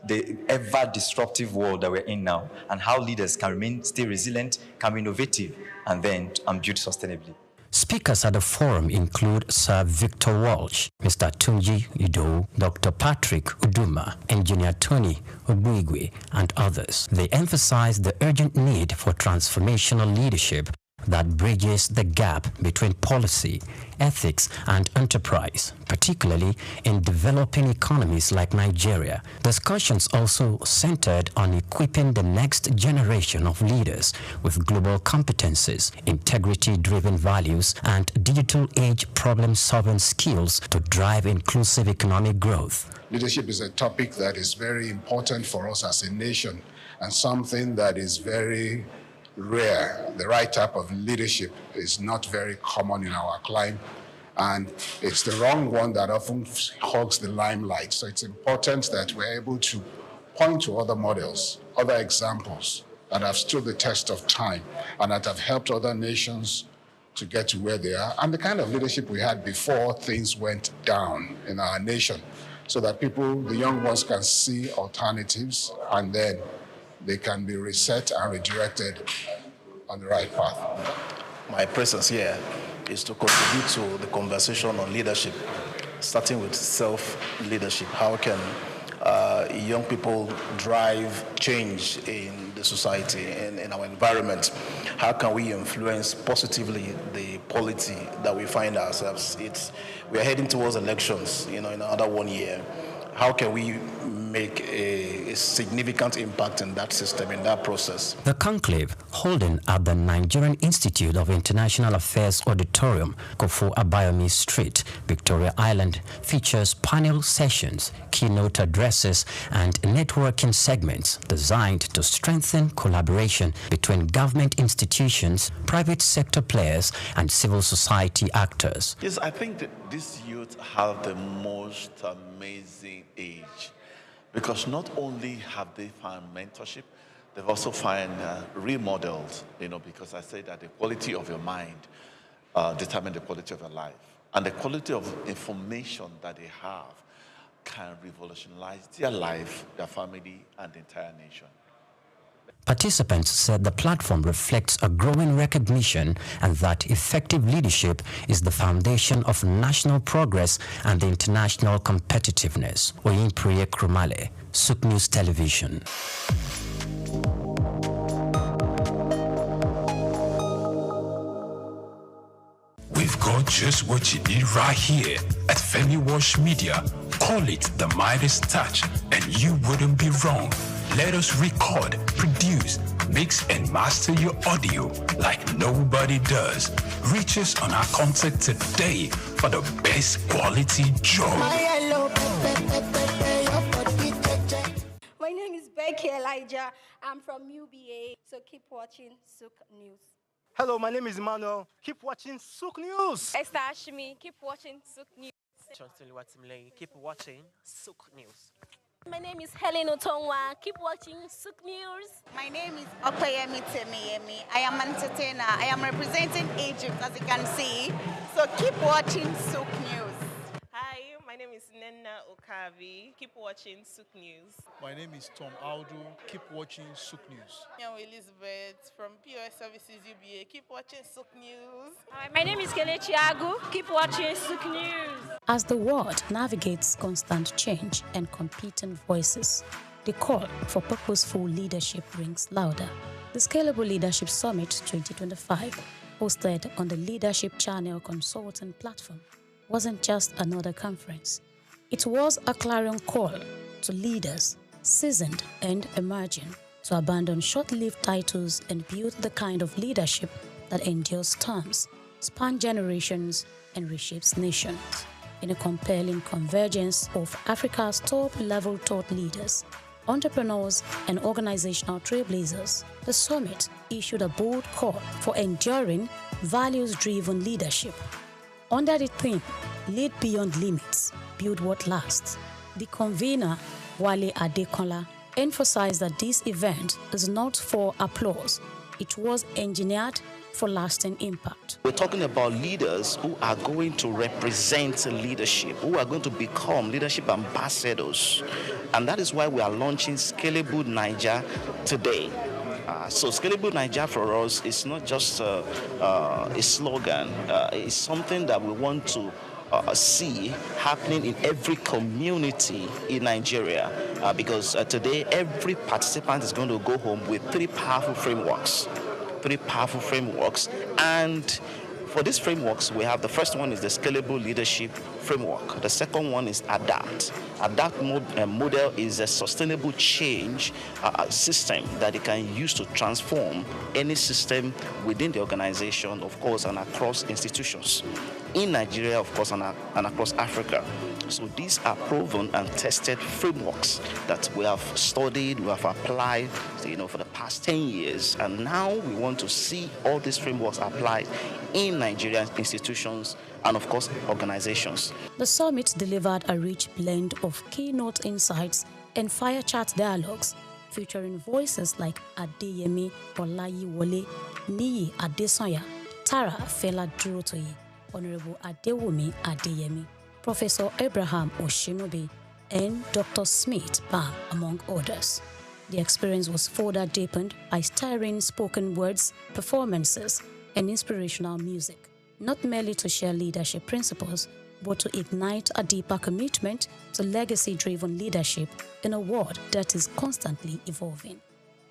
the ever-disruptive world that we're in now, and how leaders can stay resilient, can be innovative, and then build sustainably. Speakers at the forum include Sir Victor Walsh, Mr. Tunji Ido, Dr. Patrick Uduma, Engineer Tony Obuigwe, and others. They emphasize the urgent need for transformational leadership that bridges the gap between policy, ethics, and enterprise, particularly in developing economies like Nigeria. Discussions also centered on equipping the next generation of leaders with global competencies, integrity-driven values, and digital-age problem-solving skills to drive inclusive economic growth. Leadership is a topic that is very important for us as a nation, and something that is very rare. The right type of leadership is not very common in our climate, and it's the wrong one that often hogs the limelight. So it's important that we're able to point to other models, other examples that have stood the test of time and that have helped other nations to get to where they are, and the kind of leadership we had before things went down in our nation, so that people, the young ones, can see alternatives and then they can be reset and redirected on the right path. My presence here is to contribute to the conversation on leadership, starting with self-leadership. How can young people drive change in the society and in our environment? How can we influence positively the polity that we find ourselves? We are heading towards elections, in another 1 year. How can we make a significant impact in that system, in that process? The conclave, holding at the Nigerian Institute of International Affairs Auditorium, Kofu Abayomi Street, Victoria Island, features panel sessions, keynote addresses, and networking segments designed to strengthen collaboration between government institutions, private sector players, and civil society actors. Yes, I think that these youth have the most amazing age, because not only have they found mentorship, they've also found role models, because I say that the quality of your mind determines the quality of your life. and the quality of information that they have can revolutionize their life, their family, and the entire nation. Participants said the platform reflects a growing recognition and that effective leadership is the foundation of national progress and international competitiveness. Oyinpriye Krumale, SOUQ News Television. We've got just what you need right here at Femi Wash Media. Call it the Midas Touch, and you wouldn't be wrong. Let us record, produce, mix, and master your audio like nobody does. Reach us on our contact today for the best quality job. My name is Becky Elijah. I'm from UBA, so keep watching SOUQ News. Hello, my name is Emmanuel. Keep watching SOUQ News. Esther Ashimi, keep watching SOUQ News. Keep watching SOUQ News. My name is Helen Otongwa. Keep watching SOUQ News. My name is Okoyemi Temiyemi. I am an entertainer. I am representing Egypt, as you can see. So keep watching SOUQ News. Hi, my name is Nenna Okavi. Keep watching SOUQ News. My name is Tom Aldo. Keep watching SOUQ News. I'm Elizabeth from POS Services UBA. Keep watching SOUQ News. Hi, my name is Kelechi Agu. Keep watching SOUQ News. As the world navigates constant change and competing voices, the call for purposeful leadership rings louder. The Scalable Leadership Summit 2025, hosted on the Leadership Channel Consulting platform, wasn't just another conference. It was a clarion call to leaders, seasoned and emerging, to abandon short-lived titles and build the kind of leadership that endures storms, spans generations, and reshapes nations. In a compelling convergence of Africa's top-level thought leaders, entrepreneurs, and organizational trailblazers, the summit issued a bold call for enduring, values-driven leadership. Under the theme, Lead Beyond Limits, Build What Lasts, the convener, Wale Adekola, emphasized that this event is not for applause. It was engineered for lasting impact. We're talking about leaders who are going to represent leadership, who are going to become leadership ambassadors. And that is why we are launching Scalable Niger today. So Scalable Niger for us is not just a slogan. It's something that we want to see happening in every community in Nigeria, because today every participant is going to go home with three powerful frameworks. And for these frameworks, we have the first one is the Scalable Leadership Framework. The second one is ADAPT. ADAPT model is a sustainable change system that it can use to transform any system within the organization, of course, and across institutions. In Nigeria, of course, and across Africa. So these are proven and tested frameworks that we have studied, we have applied, for the past 10 years. And now we want to see all these frameworks applied in Nigerian institutions and, of course, organizations. The summit delivered a rich blend of keynote insights and fire chat dialogues, featuring voices like Adeyemi Olayiwole, Niyi Adesanya, Tara Fela Durotoye, Honorable Adewumi Adeyemi, Professor Abraham Oshinobi, and Dr. Smith Bam, among others. The experience was further deepened by stirring spoken words, performances, and inspirational music, not merely to share leadership principles, but to ignite a deeper commitment to legacy-driven leadership in a world that is constantly evolving.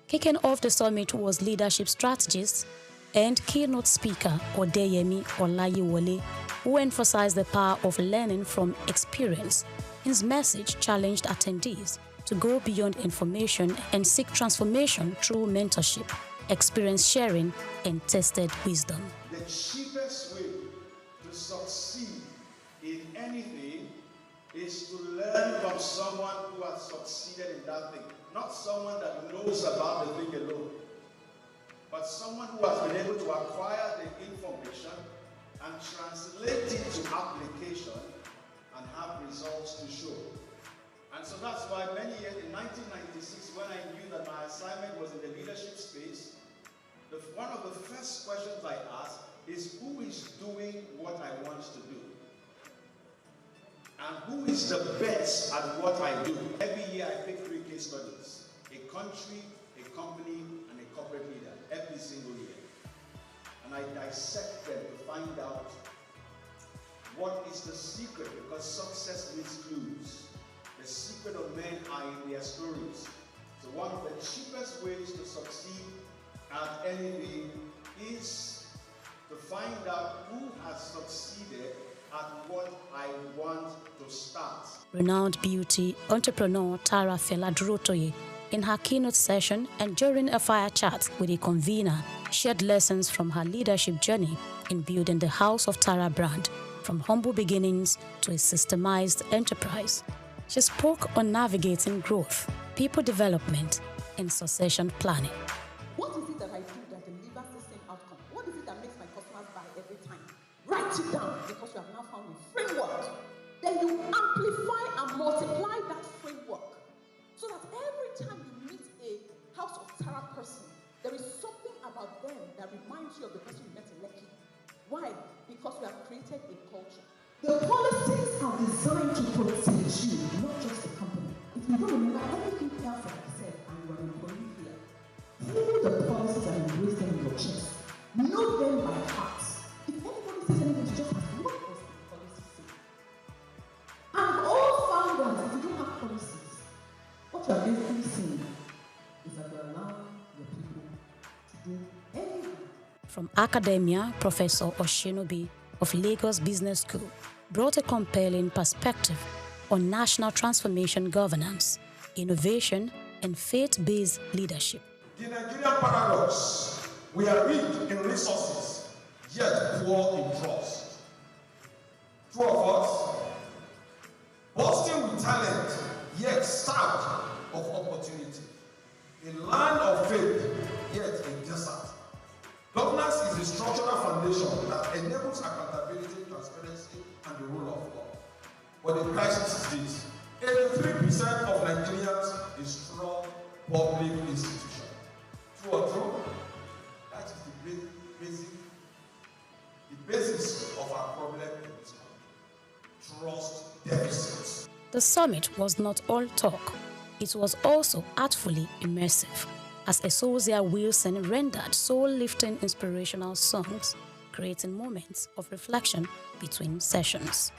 Kicking off the summit was leadership strategist and keynote speaker Odeyemi Olayiwole, who emphasized the power of learning from experience. His message challenged attendees to go beyond information and seek transformation through mentorship, experience sharing, and tested wisdom. The cheapest way to succeed in anything is to learn from someone who has succeeded in that thing. Not someone that knows about the thing alone, but someone who has been able to acquire the information and translate it to application and have results to show. And so that's why many years, in 1996, when I knew that my assignment was in the leadership space, one of the first questions I asked is, who is doing what I want to do? And who is the best at what I do? Every year I pick 3 case studies. A country, a company, and a corporate leader. Every single year. And I dissect them to find out what is the secret, because success needs clues. The secret of men are in their stories. So one of the cheapest ways to succeed at anything is to find out who has succeeded at what I want to start. Renowned beauty entrepreneur Tara Feladrotoye, in her keynote session and during a fire chat with the convener, shared lessons from her leadership journey in building the House of Tara brand, from humble beginnings to a systemized enterprise. She spoke on navigating growth, people development, and succession planning. What is it that I do that delivers the same outcome? What is it that makes my customers buy every time? Write it down, because you have now found a framework. Then you amplify and multiply that framework so that every time you meet a House of Tara person, there is something about them that reminds you of the person you met in Lekki. Why? Because we have created a culture. The policies are designed to protect you, not just the company. If you don't remember everything else that I said and you are an employee here, pull the policies and embrace them in your chest. Know them by heart. If anybody says anything, you just ask, what does the policy say? And all found out if you don't have policies, what you are basically saying is that you're allowing your people to do anything. From academia, Professor Oshinobi of Lagos Business School brought a compelling perspective on national transformation governance, innovation, and faith-based leadership. The Nigerian paradox: we are rich in resources, yet poor in trust. Two of us, bursting with talent, yet starved of opportunity. A land of faith, yet a desert. Governance is a structural foundation that enables accountability, transparency, and the rule of law. But the crisis is this: 83% of Nigerians is strong public institution. True or true? That is the basis of our problem in this country. Trust deficits. The summit was not all talk. It was also artfully immersive, as Esosia Wilson rendered soul-lifting inspirational songs, creating moments of reflection between sessions.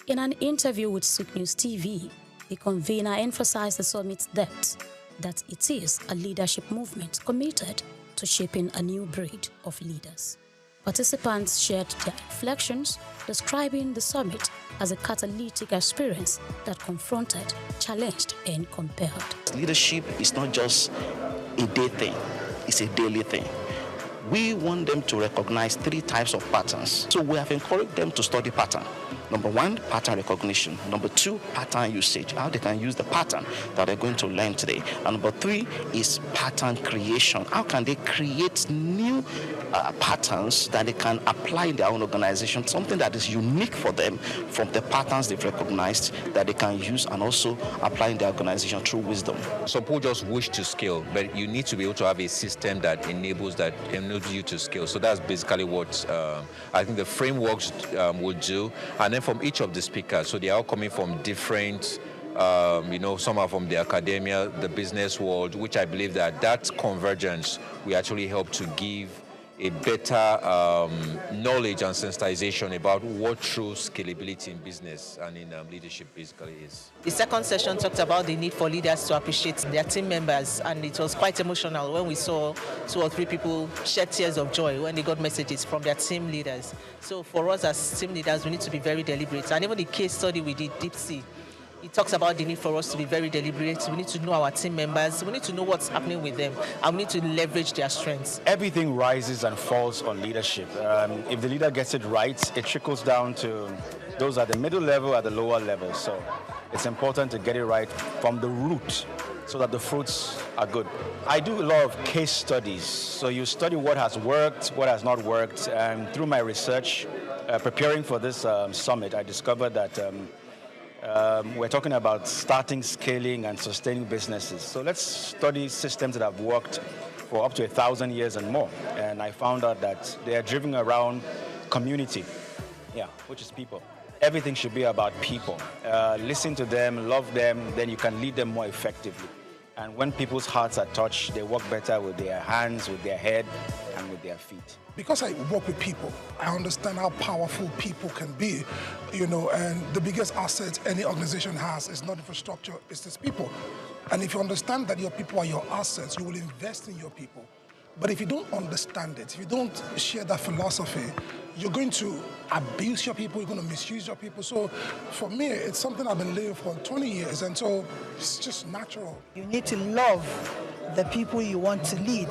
In an interview with SOUQ News TV, the convener emphasized the summit's depth, that it is a leadership movement committed to shaping a new breed of leaders. Participants shared their reflections, describing the summit as a catalytic experience that confronted, challenged, and compelled. Leadership is not just a day thing, it's a daily thing. We want them to recognize 3 types of patterns. So we have encouraged them to study pattern. Number 1, pattern recognition. Number 2, pattern usage, how they can use the pattern that they're going to learn today. And number 3 is pattern creation. How can they create new patterns that they can apply in their own organization, something that is unique for them from the patterns they've recognized that they can use and also apply in their organization through wisdom. Some people just wish to scale, but you need to be able to have a system that enables you to scale. So that's basically what I think the frameworks will do. And then from each of the speakers, so they are all coming from different, some are from the academia, the business world, which I believe that convergence will actually help to give a better knowledge and sensitization about what true scalability in business and in leadership basically is. The second session talked about the need for leaders to appreciate their team members, and it was quite emotional when we saw 2 or 3 people shed tears of joy when they got messages from their team leaders. So for us as team leaders, we need to be very deliberate. And even the case study we did, Deep Sea, it talks about the need for us to be very deliberate. We need to know our team members. We need to know what's happening with them. And we need to leverage their strengths. Everything rises and falls on leadership. If the leader gets it right, it trickles down to those at the middle level, at the lower level. So it's important to get it right from the root so that the fruits are good. I do a lot of case studies. So you study what has worked, what has not worked. And through my research, preparing for this summit, I discovered that we're talking about starting, scaling, and sustaining businesses. So let's study systems that have worked for up to 1,000 years and more. And I found out that they are driven around community, which is people. Everything should be about people. Listen to them, love them, then you can lead them more effectively. And when people's hearts are touched, they work better with their hands, with their head, and with their feet. Because I work with people, I understand how powerful people can be, and the biggest asset any organization has is not infrastructure, it's its people. And if you understand that your people are your assets, you will invest in your people. But if you don't understand it, if you don't share that philosophy, you're going to abuse your people, you're going to misuse your people. So for me, it's something I've been living for 20 years, and so it's just natural. You need to love the people you want to lead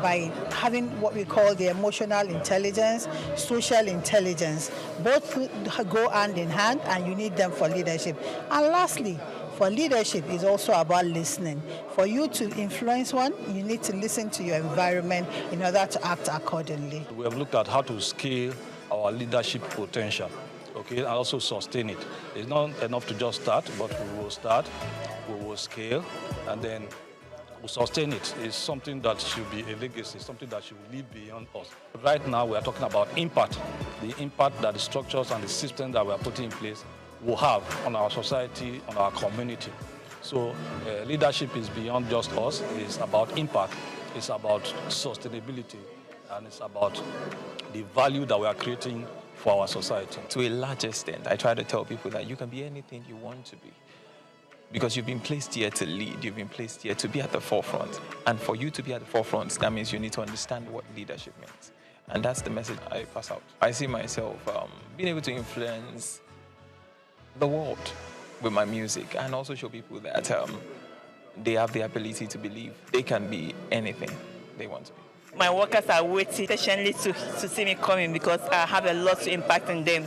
by having what we call the emotional intelligence, social intelligence. Both go hand in hand, and you need them for leadership. And lastly, for leadership is also about listening. For you to influence one, you need to listen to your environment in order to act accordingly. We have looked at how to scale our leadership potential, and also sustain it. It's not enough to just start, but we will start, we will scale, and then we'll sustain it. It's something that should be a legacy, something that should live beyond us. Right now, we are talking about impact, the impact that the structures and the systems that we are putting in place will have on our society, on our community. So leadership is beyond just us. It's about impact, it's about sustainability, and it's about the value that we are creating for our society. To a large extent, I try to tell people that you can be anything you want to be. Because you've been placed here to lead, you've been placed here to be at the forefront. And for you to be at the forefront, that means you need to understand what leadership means. And that's the message I pass out. I see myself being able to influence the world with my music, and also show people that they have the ability to believe they can be anything they want to be. My workers are waiting patiently to see me coming, because I have a lot to impact on them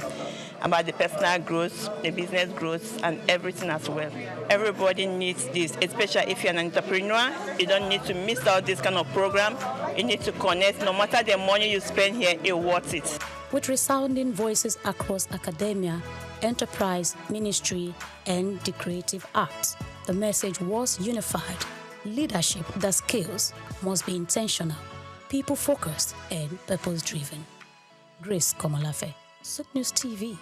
about the personal growth, the business growth, and everything as well. Everybody needs this, especially if you're an entrepreneur. You don't need to miss out this kind of program. You need to connect. No matter the money you spend here, it's worth it. With resounding voices across academia, enterprise, ministry, and the creative arts, the message was unified. Leadership that scales must be intentional, people-focused, and purpose-driven. Grace Komolafe, SOUQ News TV.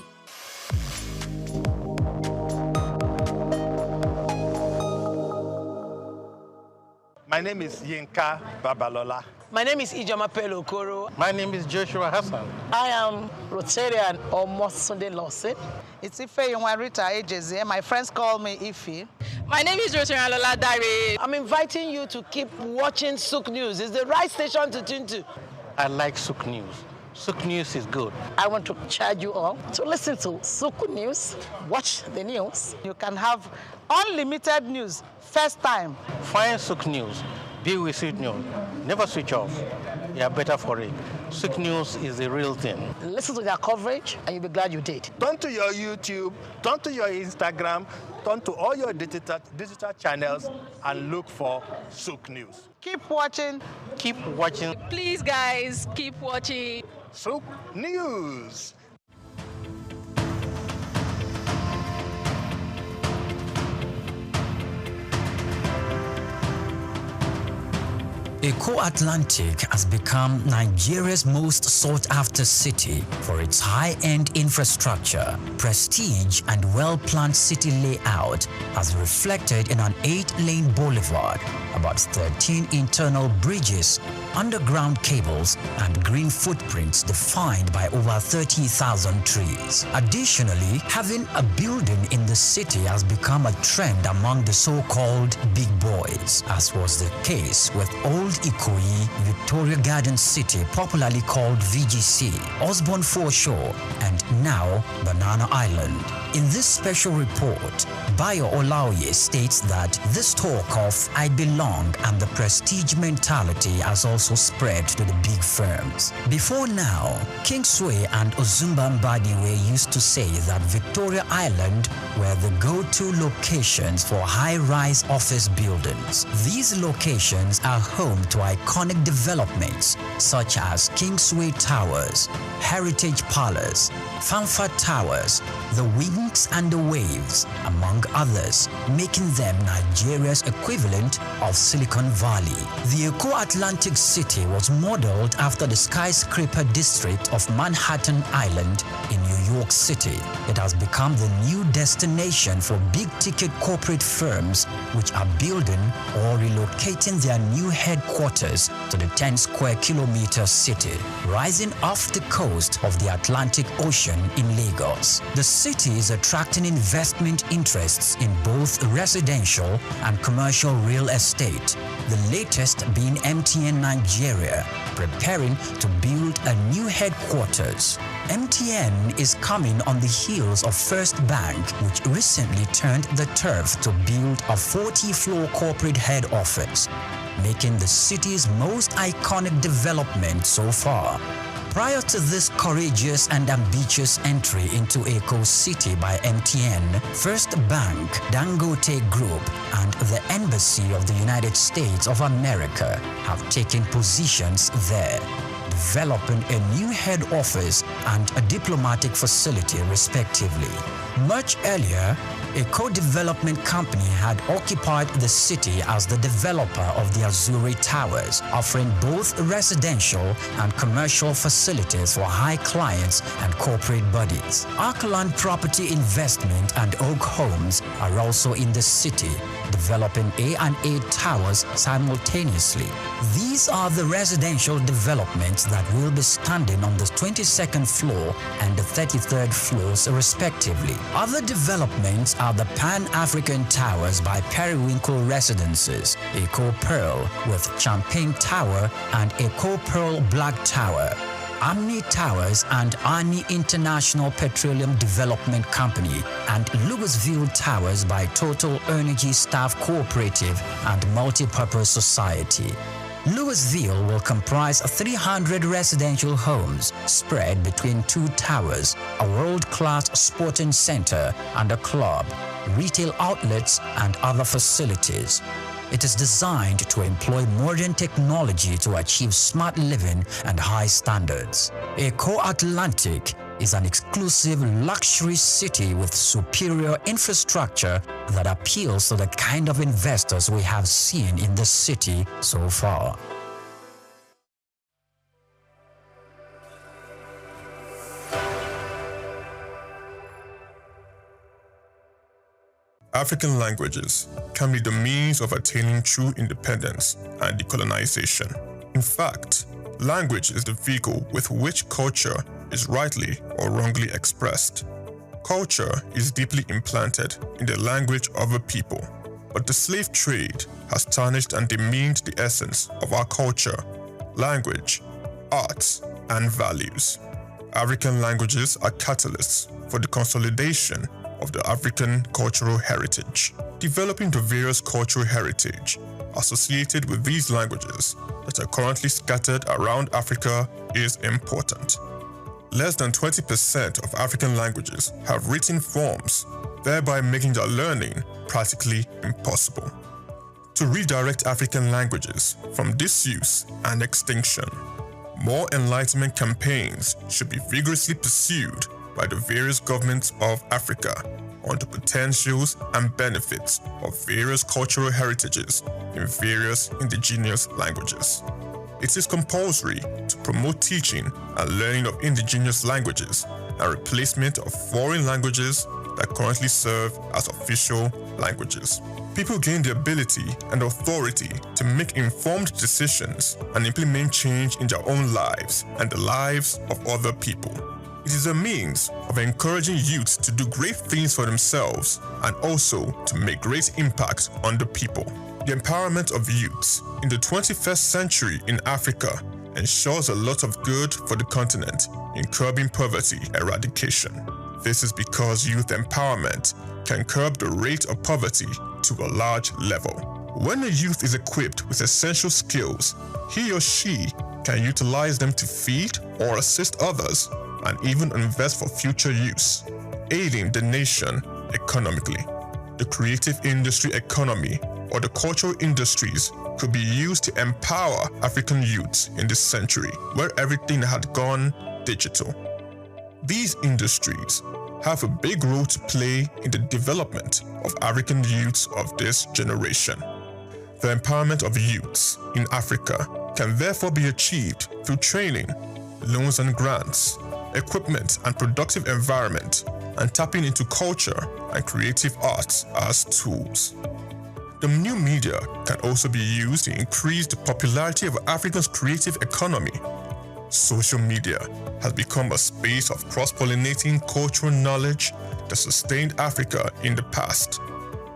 My name is Yinka Babalola. My name is Ijoma Pelokoro. My name is Joshua Hassan. I am Rotarian Almost Sunday Lawson. It's Ife Yunwarita Ejeze. My friends call me Ife. My name is Rotarian Lola Dare. I'm inviting you to keep watching SOUQ News. It's the right station to tune to. I like SOUQ News. SOUQ News is good. I want to charge you all to listen to SOUQ News, watch the news. You can have unlimited news, first time. Find SOUQ News. Be with SOUQ News. Never switch off. You are better for it. SOUQ News is the real thing. Listen to their coverage, and you'll be glad you did. Turn to your YouTube, turn to your Instagram, turn to all your digital channels, and look for SOUQ News. Keep watching. Keep watching. Please, guys, keep watching SOUQ News. Eko Atlantic has become Nigeria's most sought-after city for its high-end infrastructure, prestige, and well-planned city layout, as reflected in an 8-lane boulevard, about 13 internal bridges, underground cables, and green footprints defined by over 30,000 trees. Additionally, having a building in the city has become a trend among the so-called big boys, as was the case with Old Ikoyi, Victoria Garden City, popularly called VGC, Osborne Foreshore, and now Banana Island. In this special report, Bayo Olaoye states that this talk of I belong and the prestige mentality has also spread to the big firms. Before now, Kingsway and Ozumba Mbadi were used to say that Victoria Island were the go-to locations for high-rise office buildings. These locations are home to iconic developments such as Kingsway Towers, Heritage Palace, Fanfare Towers, the Wings and the Waves, among others, making them Nigeria's equivalent of Silicon Valley. The Eco-Atlantic City was modeled after the skyscraper district of Manhattan Island in New York City. It has become the new destination for big-ticket corporate firms which are building or relocating their new headquarters to the 10-square-kilometer city, rising off the coast of the Atlantic Ocean in Lagos. The city is attracting investment interests in both residential and commercial real estate, the latest being MTN Nigeria, preparing to build a new headquarters. MTN is coming on the heels of First Bank, which recently turned the turf to build a 40-floor corporate head office, making the city's most iconic development so far. Prior to this courageous and ambitious entry into Eco City by MTN, First Bank, Dangote Group, and the Embassy of the United States of America have taken positions there, developing a new head office and a diplomatic facility respectively. Much earlier, a co-development company had occupied the city as the developer of the Azuri Towers, offering both residential and commercial facilities for high clients and corporate bodies. Arcland Property Investment and Oak Homes are also in the city, developing A&A towers simultaneously. These are the residential developments that will be standing on the 22nd floor and the 33rd floors respectively. Other developments are the Pan-African Towers by Periwinkle Residences, Eco Pearl with Champagne Tower and Eco Pearl Black Tower, Amni Towers and Ani International Petroleum Development Company, and Louisville Towers by Total Energy Staff Cooperative and Multipurpose Society. Louisville will comprise 300 residential homes spread between 2 towers, a world-class sporting center and a club, retail outlets and other facilities. It is designed to employ modern technology to achieve smart living and high standards. Eco-Atlantic is an exclusive luxury city with superior infrastructure that appeals to the kind of investors we have seen in the city so far. African languages can be the means of attaining true independence and decolonization. In fact, language is the vehicle with which culture is rightly or wrongly expressed. Culture is deeply implanted in the language of a people, but the slave trade has tarnished and demeaned the essence of our culture, language, arts, and values. African languages are catalysts for the consolidation of the African cultural heritage. Developing the various cultural heritage associated with these languages that are currently scattered around Africa is important. Less than 20% of African languages have written forms, thereby making their learning practically impossible. To redirect African languages from disuse and extinction, more enlightenment campaigns should be vigorously pursued by the various governments of Africa on the potentials and benefits of various cultural heritages in various indigenous languages. It is compulsory to promote teaching and learning of indigenous languages and replacement of foreign languages that currently serve as official languages. People gain the ability and authority to make informed decisions and implement change in their own lives and the lives of other people. It is a means of encouraging youth to do great things for themselves and also to make great impact on the people. The empowerment of youths in the 21st century in Africa ensures a lot of good for the continent in curbing poverty eradication. This is because youth empowerment can curb the rate of poverty to a large level. When a youth is equipped with essential skills, he or she can utilize them to feed or assist others and even invest for future use, aiding the nation economically. The creative industry economy or the cultural industries could be used to empower African youths in this century where everything had gone digital. These industries have a big role to play in the development of African youths of this generation. The empowerment of youths in Africa can therefore be achieved through training, loans and grants, equipment and productive environment, and tapping into culture and creative arts as tools. The new media can also be used to increase the popularity of Africa's creative economy. Social media has become a space of cross-pollinating cultural knowledge that sustained Africa in the past,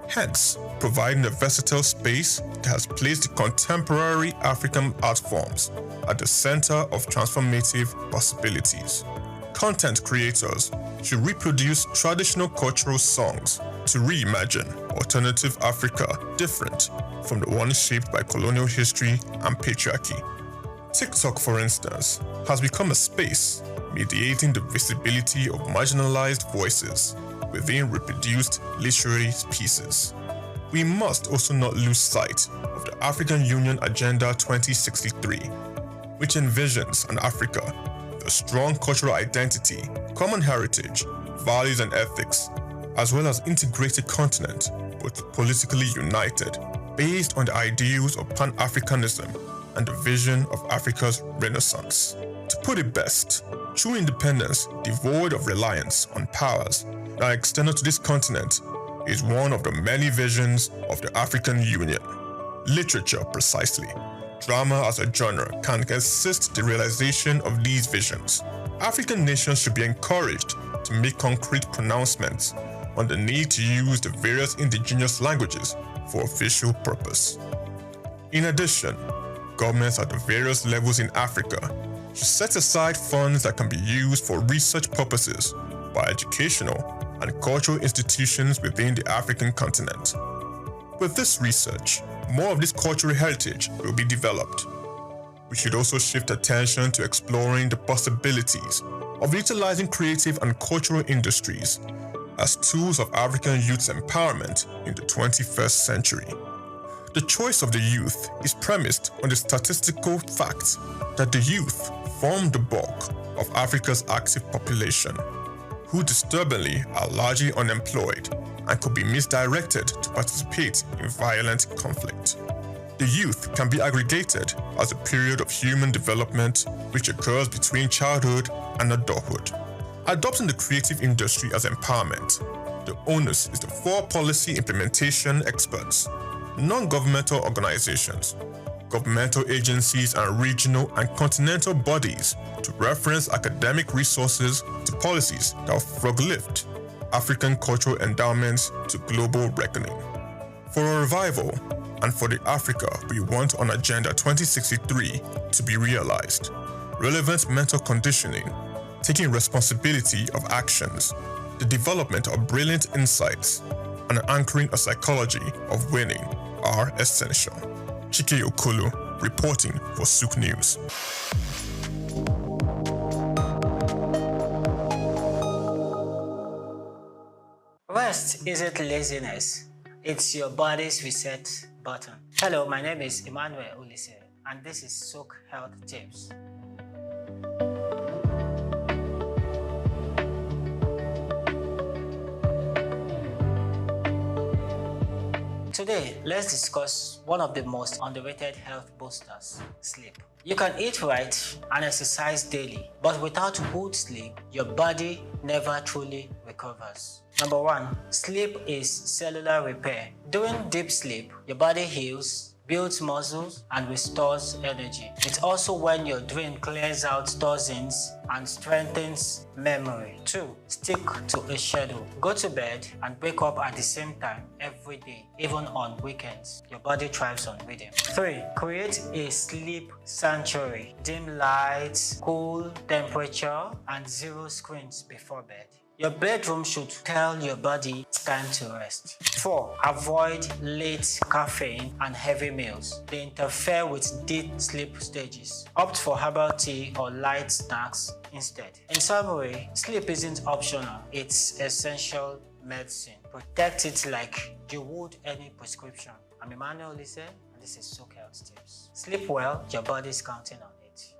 hence providing a versatile space that has placed the contemporary African art forms at the center of transformative possibilities. Content creators should reproduce traditional cultural songs to reimagine alternative Africa different from the one shaped by colonial history and patriarchy. TikTok, for instance, has become a space mediating the visibility of marginalized voices within reproduced literary pieces. We must also not lose sight of the African Union Agenda 2063, which envisions an Africa with a strong cultural identity, common heritage, values and ethics, as well as integrated continent, but politically united, based on the ideals of Pan-Africanism and the vision of Africa's Renaissance. To put it best, true independence devoid of reliance on powers that are external to this continent is one of the many visions of the African Union. Literature, precisely. Drama as a genre can assist the realization of these visions. African nations should be encouraged to make concrete pronouncements on the need to use the various indigenous languages for official purpose. In addition, governments at the various levels in Africa should set aside funds that can be used for research purposes by educational and cultural institutions within the African continent. With this research, more of this cultural heritage will be developed. We should also shift attention to exploring the possibilities of utilizing creative and cultural industries as tools of African youth's empowerment in the 21st century. The choice of the youth is premised on the statistical fact that the youth form the bulk of Africa's active population, who disturbingly are largely unemployed and could be misdirected to participate in violent conflict. The youth can be aggregated as a period of human development which occurs between childhood and adulthood. Adopting the creative industry as empowerment, the onus is for policy implementation experts, non-governmental organizations, governmental agencies and regional and continental bodies to reference academic resources to policies that will frog-lift African cultural endowments to global reckoning. For a revival and for the Africa we want on Agenda 2063 to be realized, relevant mental conditioning, taking responsibility of actions, the development of brilliant insights, and anchoring a psychology of winning are essential. Chike Okolo, reporting for SOUQ News. Rest isn't laziness, it's your body's reset button. Hello, my name is Emmanuel Olise, and this is SOUQ Health Tips. Today, let's discuss one of the most underrated health boosters, sleep. You can eat right and exercise daily, but without good sleep, your body never truly recovers. Number 1, sleep is cellular repair. During deep sleep, your body heals, builds muscles, and restores energy. It's also when your brain clears out toxins and strengthens memory. 2, stick to a schedule. Go to bed and wake up at the same time every day, even on weekends. Your body thrives on rhythm. 3, create a sleep sanctuary. Dim lights, cool temperature, and 0 screens before bed. Your bedroom should tell your body it's time to rest. 4, avoid late caffeine and heavy meals. They interfere with deep sleep stages. Opt for herbal tea or light snacks instead. In summary, sleep isn't optional, it's essential medicine. Protect it like you would any prescription. I'm Emmanuel Lise, and this is SOUQ Health Tips. Sleep well, your body's counting on it.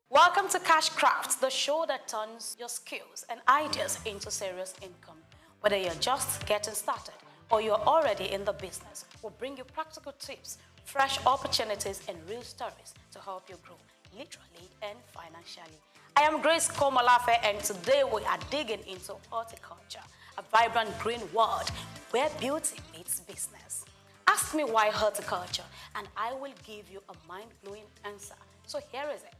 Welcome to Cash Crafts, the show that turns your skills and ideas into serious income. Whether you're just getting started or you're already in the business, we'll bring you practical tips, fresh opportunities, and real stories to help you grow, literally and financially. I am Grace Komolafe, and today we are digging into horticulture, a vibrant green world where beauty meets business. Ask me why horticulture, and I will give you a mind-blowing answer. So here is it.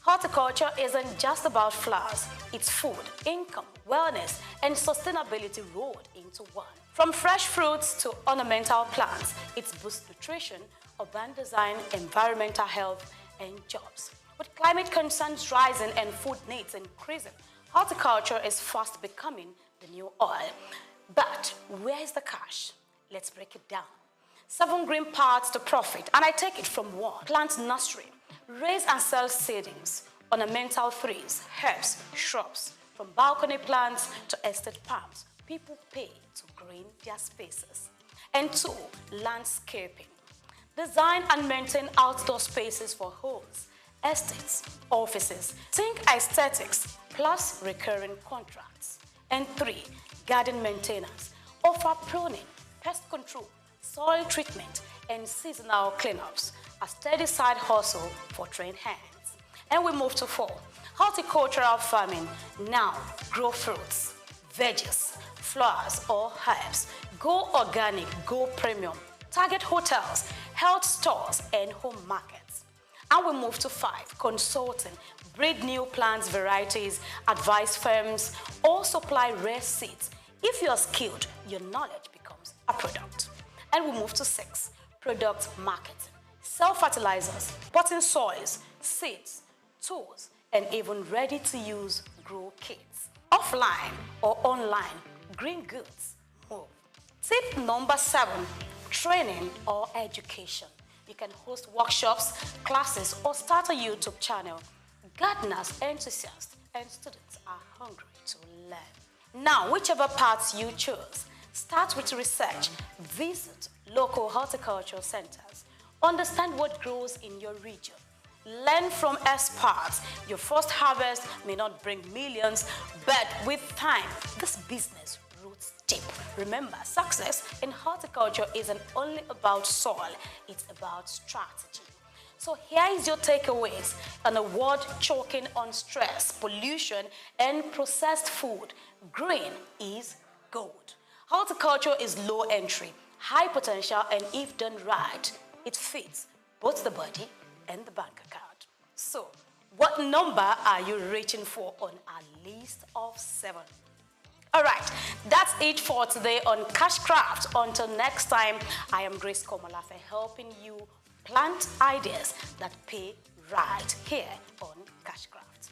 Horticulture isn't just about flowers. It's food, income, wellness, and sustainability rolled into one. From fresh fruits to ornamental plants, it boosts nutrition, urban design, environmental health, and jobs. With climate concerns rising and food needs increasing, horticulture is fast becoming the new oil. But where is the cash? Let's break it down. 7 green paths to profit, and I take it from 1. Plant nursery. Raise and sell seedlings, ornamental trees, herbs, shrubs. From balcony plants to estate palms, people pay to green their spaces. And 2, landscaping. Design and maintain outdoor spaces for homes, estates, offices. Think aesthetics plus recurring contracts. And 3, garden maintenance. Offer pruning, pest control, soil treatment, and seasonal cleanups. A steady side hustle for trained hands. And we move to 4, horticultural farming. Now, grow fruits, veggies, flowers, or herbs. Go organic, go premium. Target hotels, health stores, and home markets. And we move to 5, consulting. Breed new plants, varieties, advise firms, or supply rare seeds. If you are skilled, your knowledge becomes a product. And we move to 6, product marketing. Sell fertilizers, potting soils, seeds, tools, and even ready-to-use grow kits. Offline or online, green goods move. Tip number 7, training or education. You can host workshops, classes, or start a YouTube channel. Gardeners, enthusiasts, and students are hungry to learn. Now, whichever paths you choose, start with research. Visit local horticultural centers. Understand what grows in your region. Learn from experts. Your first harvest may not bring millions, but with time, this business roots deep. Remember, success in horticulture isn't only about soil, it's about strategy. So here is your takeaways. In a world choking on stress, pollution, and processed food, green is gold. Horticulture is low entry, high potential, and if done right, it fits both the body and the bank account. So, what number are you reaching for on our list of 7? All right, that's it for today on Cash Craft. Until next time, I am Grace Komolafe, helping you plant ideas that pay right here on Cash Craft.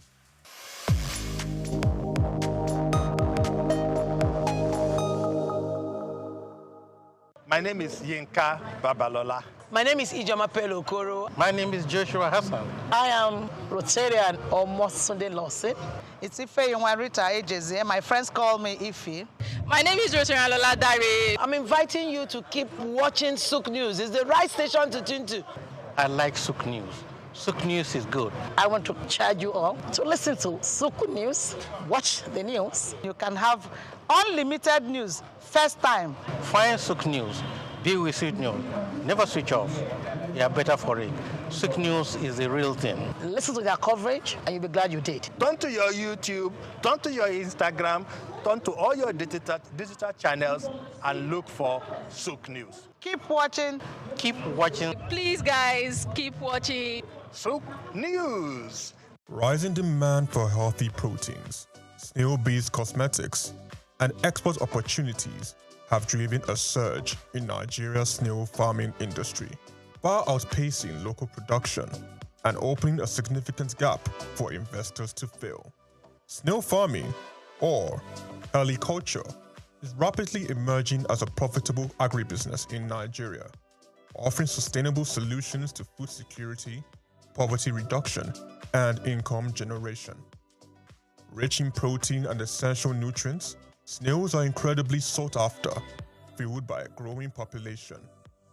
My name is Yinka Babalola. My name is Ijoma Pelokoro. My name is Joshua Hassan. I am Rotarian or Mosunde Lawson. It's Ife Rita Ejeze. My friends call me Ife. My name is Rotarian Lola Dare. I'm inviting you to keep watching SOUQ News. It's the right station to tune to. I like SOUQ News. SOUQ News is good. I want to charge you all to listen to SOUQ News, watch the news. You can have unlimited news, first time. Find SOUQ News. Be with SOUQ News. Never switch off. You are better for it. SOUQ News is the real thing. Listen to their coverage and you'll be glad you did. Turn to your YouTube, turn to your Instagram, turn to all your digital channels and look for SOUQ News. Keep watching. Keep watching. Please, guys, keep watching. SOUQ News. Rising demand for healthy proteins, snail-based cosmetics, and export opportunities have driven a surge in Nigeria's snail farming industry, far outpacing local production and opening a significant gap for investors to fill. Snail farming, or herliculture, is rapidly emerging as a profitable agribusiness in Nigeria, offering sustainable solutions to food security, poverty reduction, and income generation. Rich in protein and essential nutrients, snails are incredibly sought after, fueled by a growing population,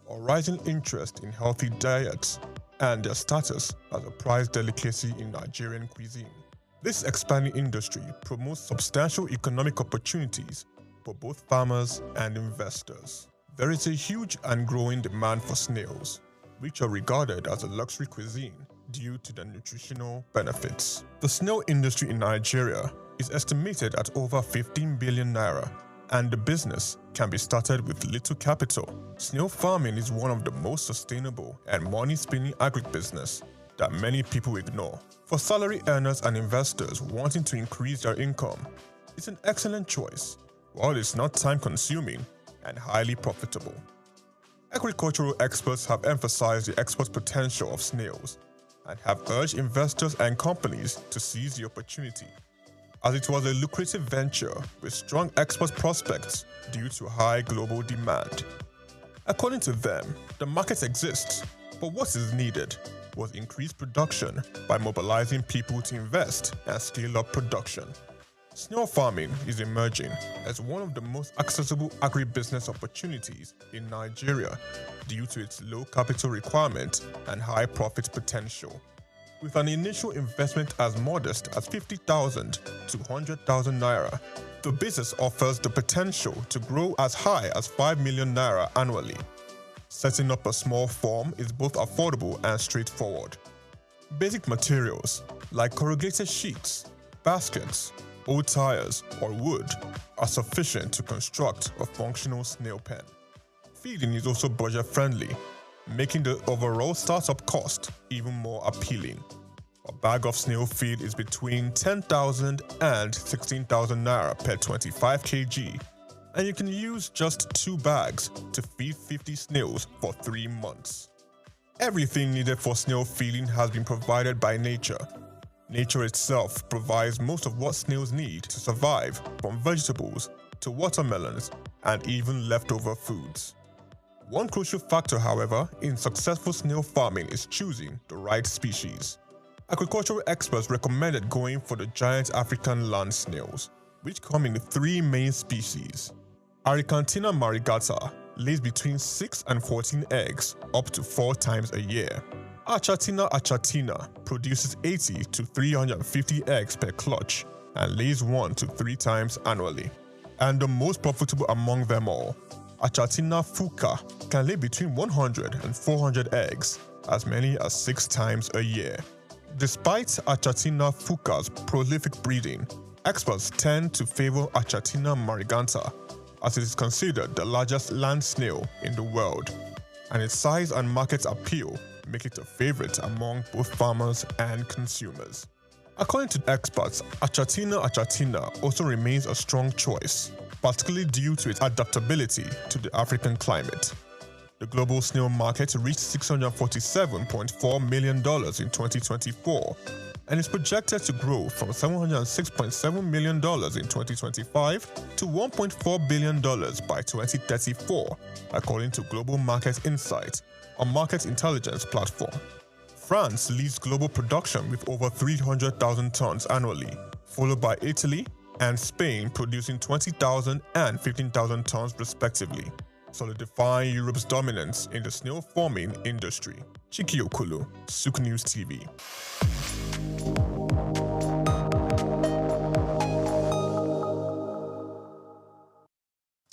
a rising interest in healthy diets, and their status as a prized delicacy in Nigerian cuisine. This expanding industry promotes substantial economic opportunities for both farmers and investors. There is a huge and growing demand for snails, which are regarded as a luxury cuisine due to their nutritional benefits. The snail industry in Nigeria is estimated at over 15 billion naira, and the business can be started with little capital. Snail farming is one of the most sustainable and money-spinning agribusiness that many people ignore. For salary earners and investors wanting to increase their income, it's an excellent choice, while it's not time-consuming and highly profitable. Agricultural experts have emphasized the export potential of snails and have urged investors and companies to seize the opportunity, as it was a lucrative venture with strong export prospects due to high global demand. According to them, the market exists, but what is needed was increased production by mobilizing people to invest and scale up production. Snail farming is emerging as one of the most accessible agribusiness opportunities in Nigeria due to its low capital requirement and high profit potential. With an initial investment as modest as 50,000 to 100,000 naira, the business offers the potential to grow as high as 5 million naira annually. Setting up a small farm is both affordable and straightforward. Basic materials like corrugated sheets, baskets, old tires, or wood are sufficient to construct a functional snail pen. Feeding is also budget-friendly, making the overall startup cost even more appealing. A bag of snail feed is between 10,000 and 16,000 naira per 25 kg, and you can use just 2 bags to feed 50 snails for 3 months. Everything needed for snail feeding has been provided by nature. Nature itself provides most of what snails need to survive, from vegetables to watermelons and even leftover foods. One crucial factor, however, in successful snail farming is choosing the right species. Agricultural experts recommended going for the giant African land snails, which come in 3 main species. Aricantina marigata lays between 6 and 14 eggs up to 4 times a year. Achatina achatina produces 80 to 350 eggs per clutch and lays 1 to 3 times annually. And the most profitable among them all, Achatina fuka, can lay between 100 and 400 eggs, as many as 6 times a year. Despite Achatina fuka's prolific breeding, experts tend to favor Achatina marigata, as it is considered the largest land snail in the world, and its size and market appeal make it a favorite among both farmers and consumers. According to experts, Achatina achatina also remains a strong choice, particularly due to its adaptability to the African climate. The global snail market reached $647.4 million in 2024 and is projected to grow from $706.7 million in 2025 to $1.4 billion by 2034, according to Global Market Insight, a market intelligence platform. France leads global production with over 300,000 tons annually, followed by Italy and Spain producing 20,000 and 15,000 tons respectively. solidifying Europe's dominance in the snail farming industry. Chiki Okolo, SOUQ News TV.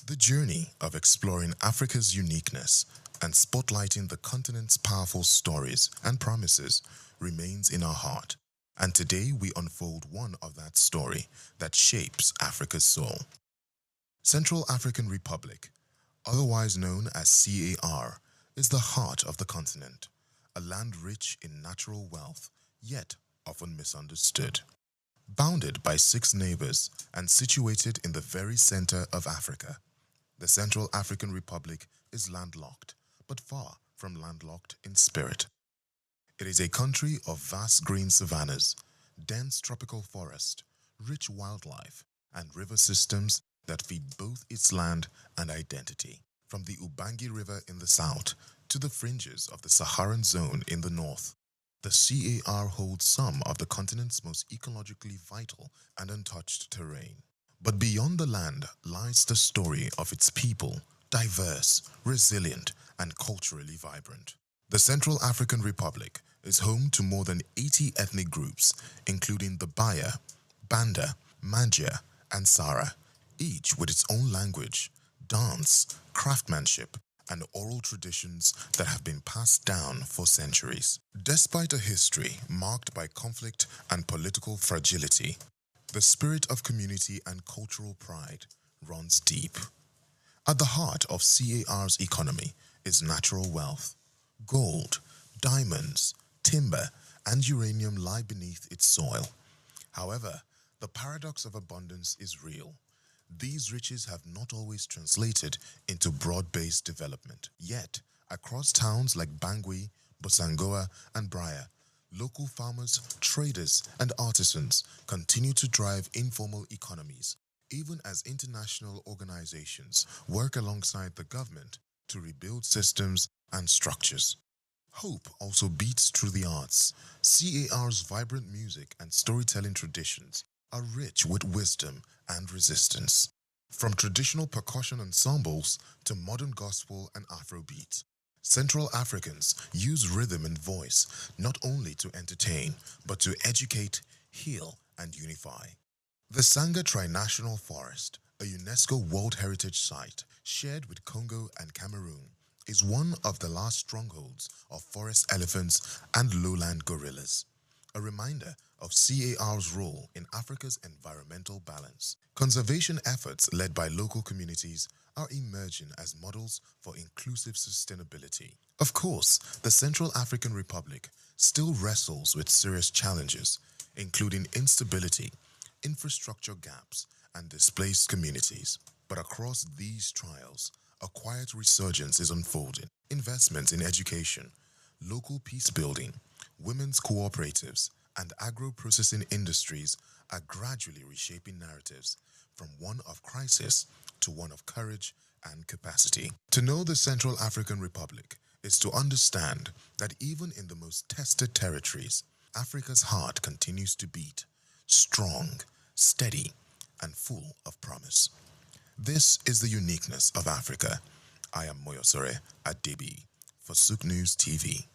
The journey of exploring Africa's uniqueness and spotlighting the continent's powerful stories and promises remains in our heart. And today we unfold one of that story that shapes Africa's soul. Central African Republic, otherwise known as CAR, is the heart of the continent, a land rich in natural wealth, yet often misunderstood. Bounded by 6 neighbors and situated in the very center of Africa, the Central African Republic is landlocked, but far from landlocked in spirit. It is a country of vast green savannas, dense tropical forest, rich wildlife, and river systems that feed both its land and identity. From the Ubangi River in the south to the fringes of the Saharan zone in the north, the CAR holds some of the continent's most ecologically vital and untouched terrain. But beyond the land lies the story of its people, diverse, resilient, and culturally vibrant. The Central African Republic is home to more than 80 ethnic groups, including the Baya, Banda, Mangia, and Sara, each with its own language, dance, craftsmanship, and oral traditions that have been passed down for centuries. Despite a history marked by conflict and political fragility, the spirit of community and cultural pride runs deep. At the heart of CAR's economy is natural wealth. Gold, diamonds, timber, and uranium lie beneath its soil. However, the paradox of abundance is real. These riches have not always translated into broad-based development. Yet, across towns like Bangui, Bosangoa, and Braya, local farmers, traders, and artisans continue to drive informal economies, even as international organizations work alongside the government to rebuild systems and structures. Hope also beats through the arts. CAR's vibrant music and storytelling traditions are rich with wisdom and resistance. From traditional percussion ensembles to modern gospel and Afrobeat, Central Africans use rhythm and voice not only to entertain, but to educate, heal, and unify. The Sanga Trinational Forest, a UNESCO World Heritage Site shared with Congo and Cameroon, is one of the last strongholds of forest elephants and lowland gorillas, a reminder of CAR's role in Africa's environmental balance. Conservation efforts led by local communities are emerging as models for inclusive sustainability. Of course, the Central African Republic still wrestles with serious challenges, including instability, infrastructure gaps, and displaced communities. But across these trials, a quiet resurgence is unfolding. Investments in education, local peace building, women's cooperatives, and agro-processing industries are gradually reshaping narratives from one of crisis to one of courage and capacity. To know the Central African Republic is to understand that even in the most tested territories, Africa's heart continues to beat, strong, steady, and full of promise. This is the uniqueness of Africa. I am Moyosore Adebi for SOUQ News TV.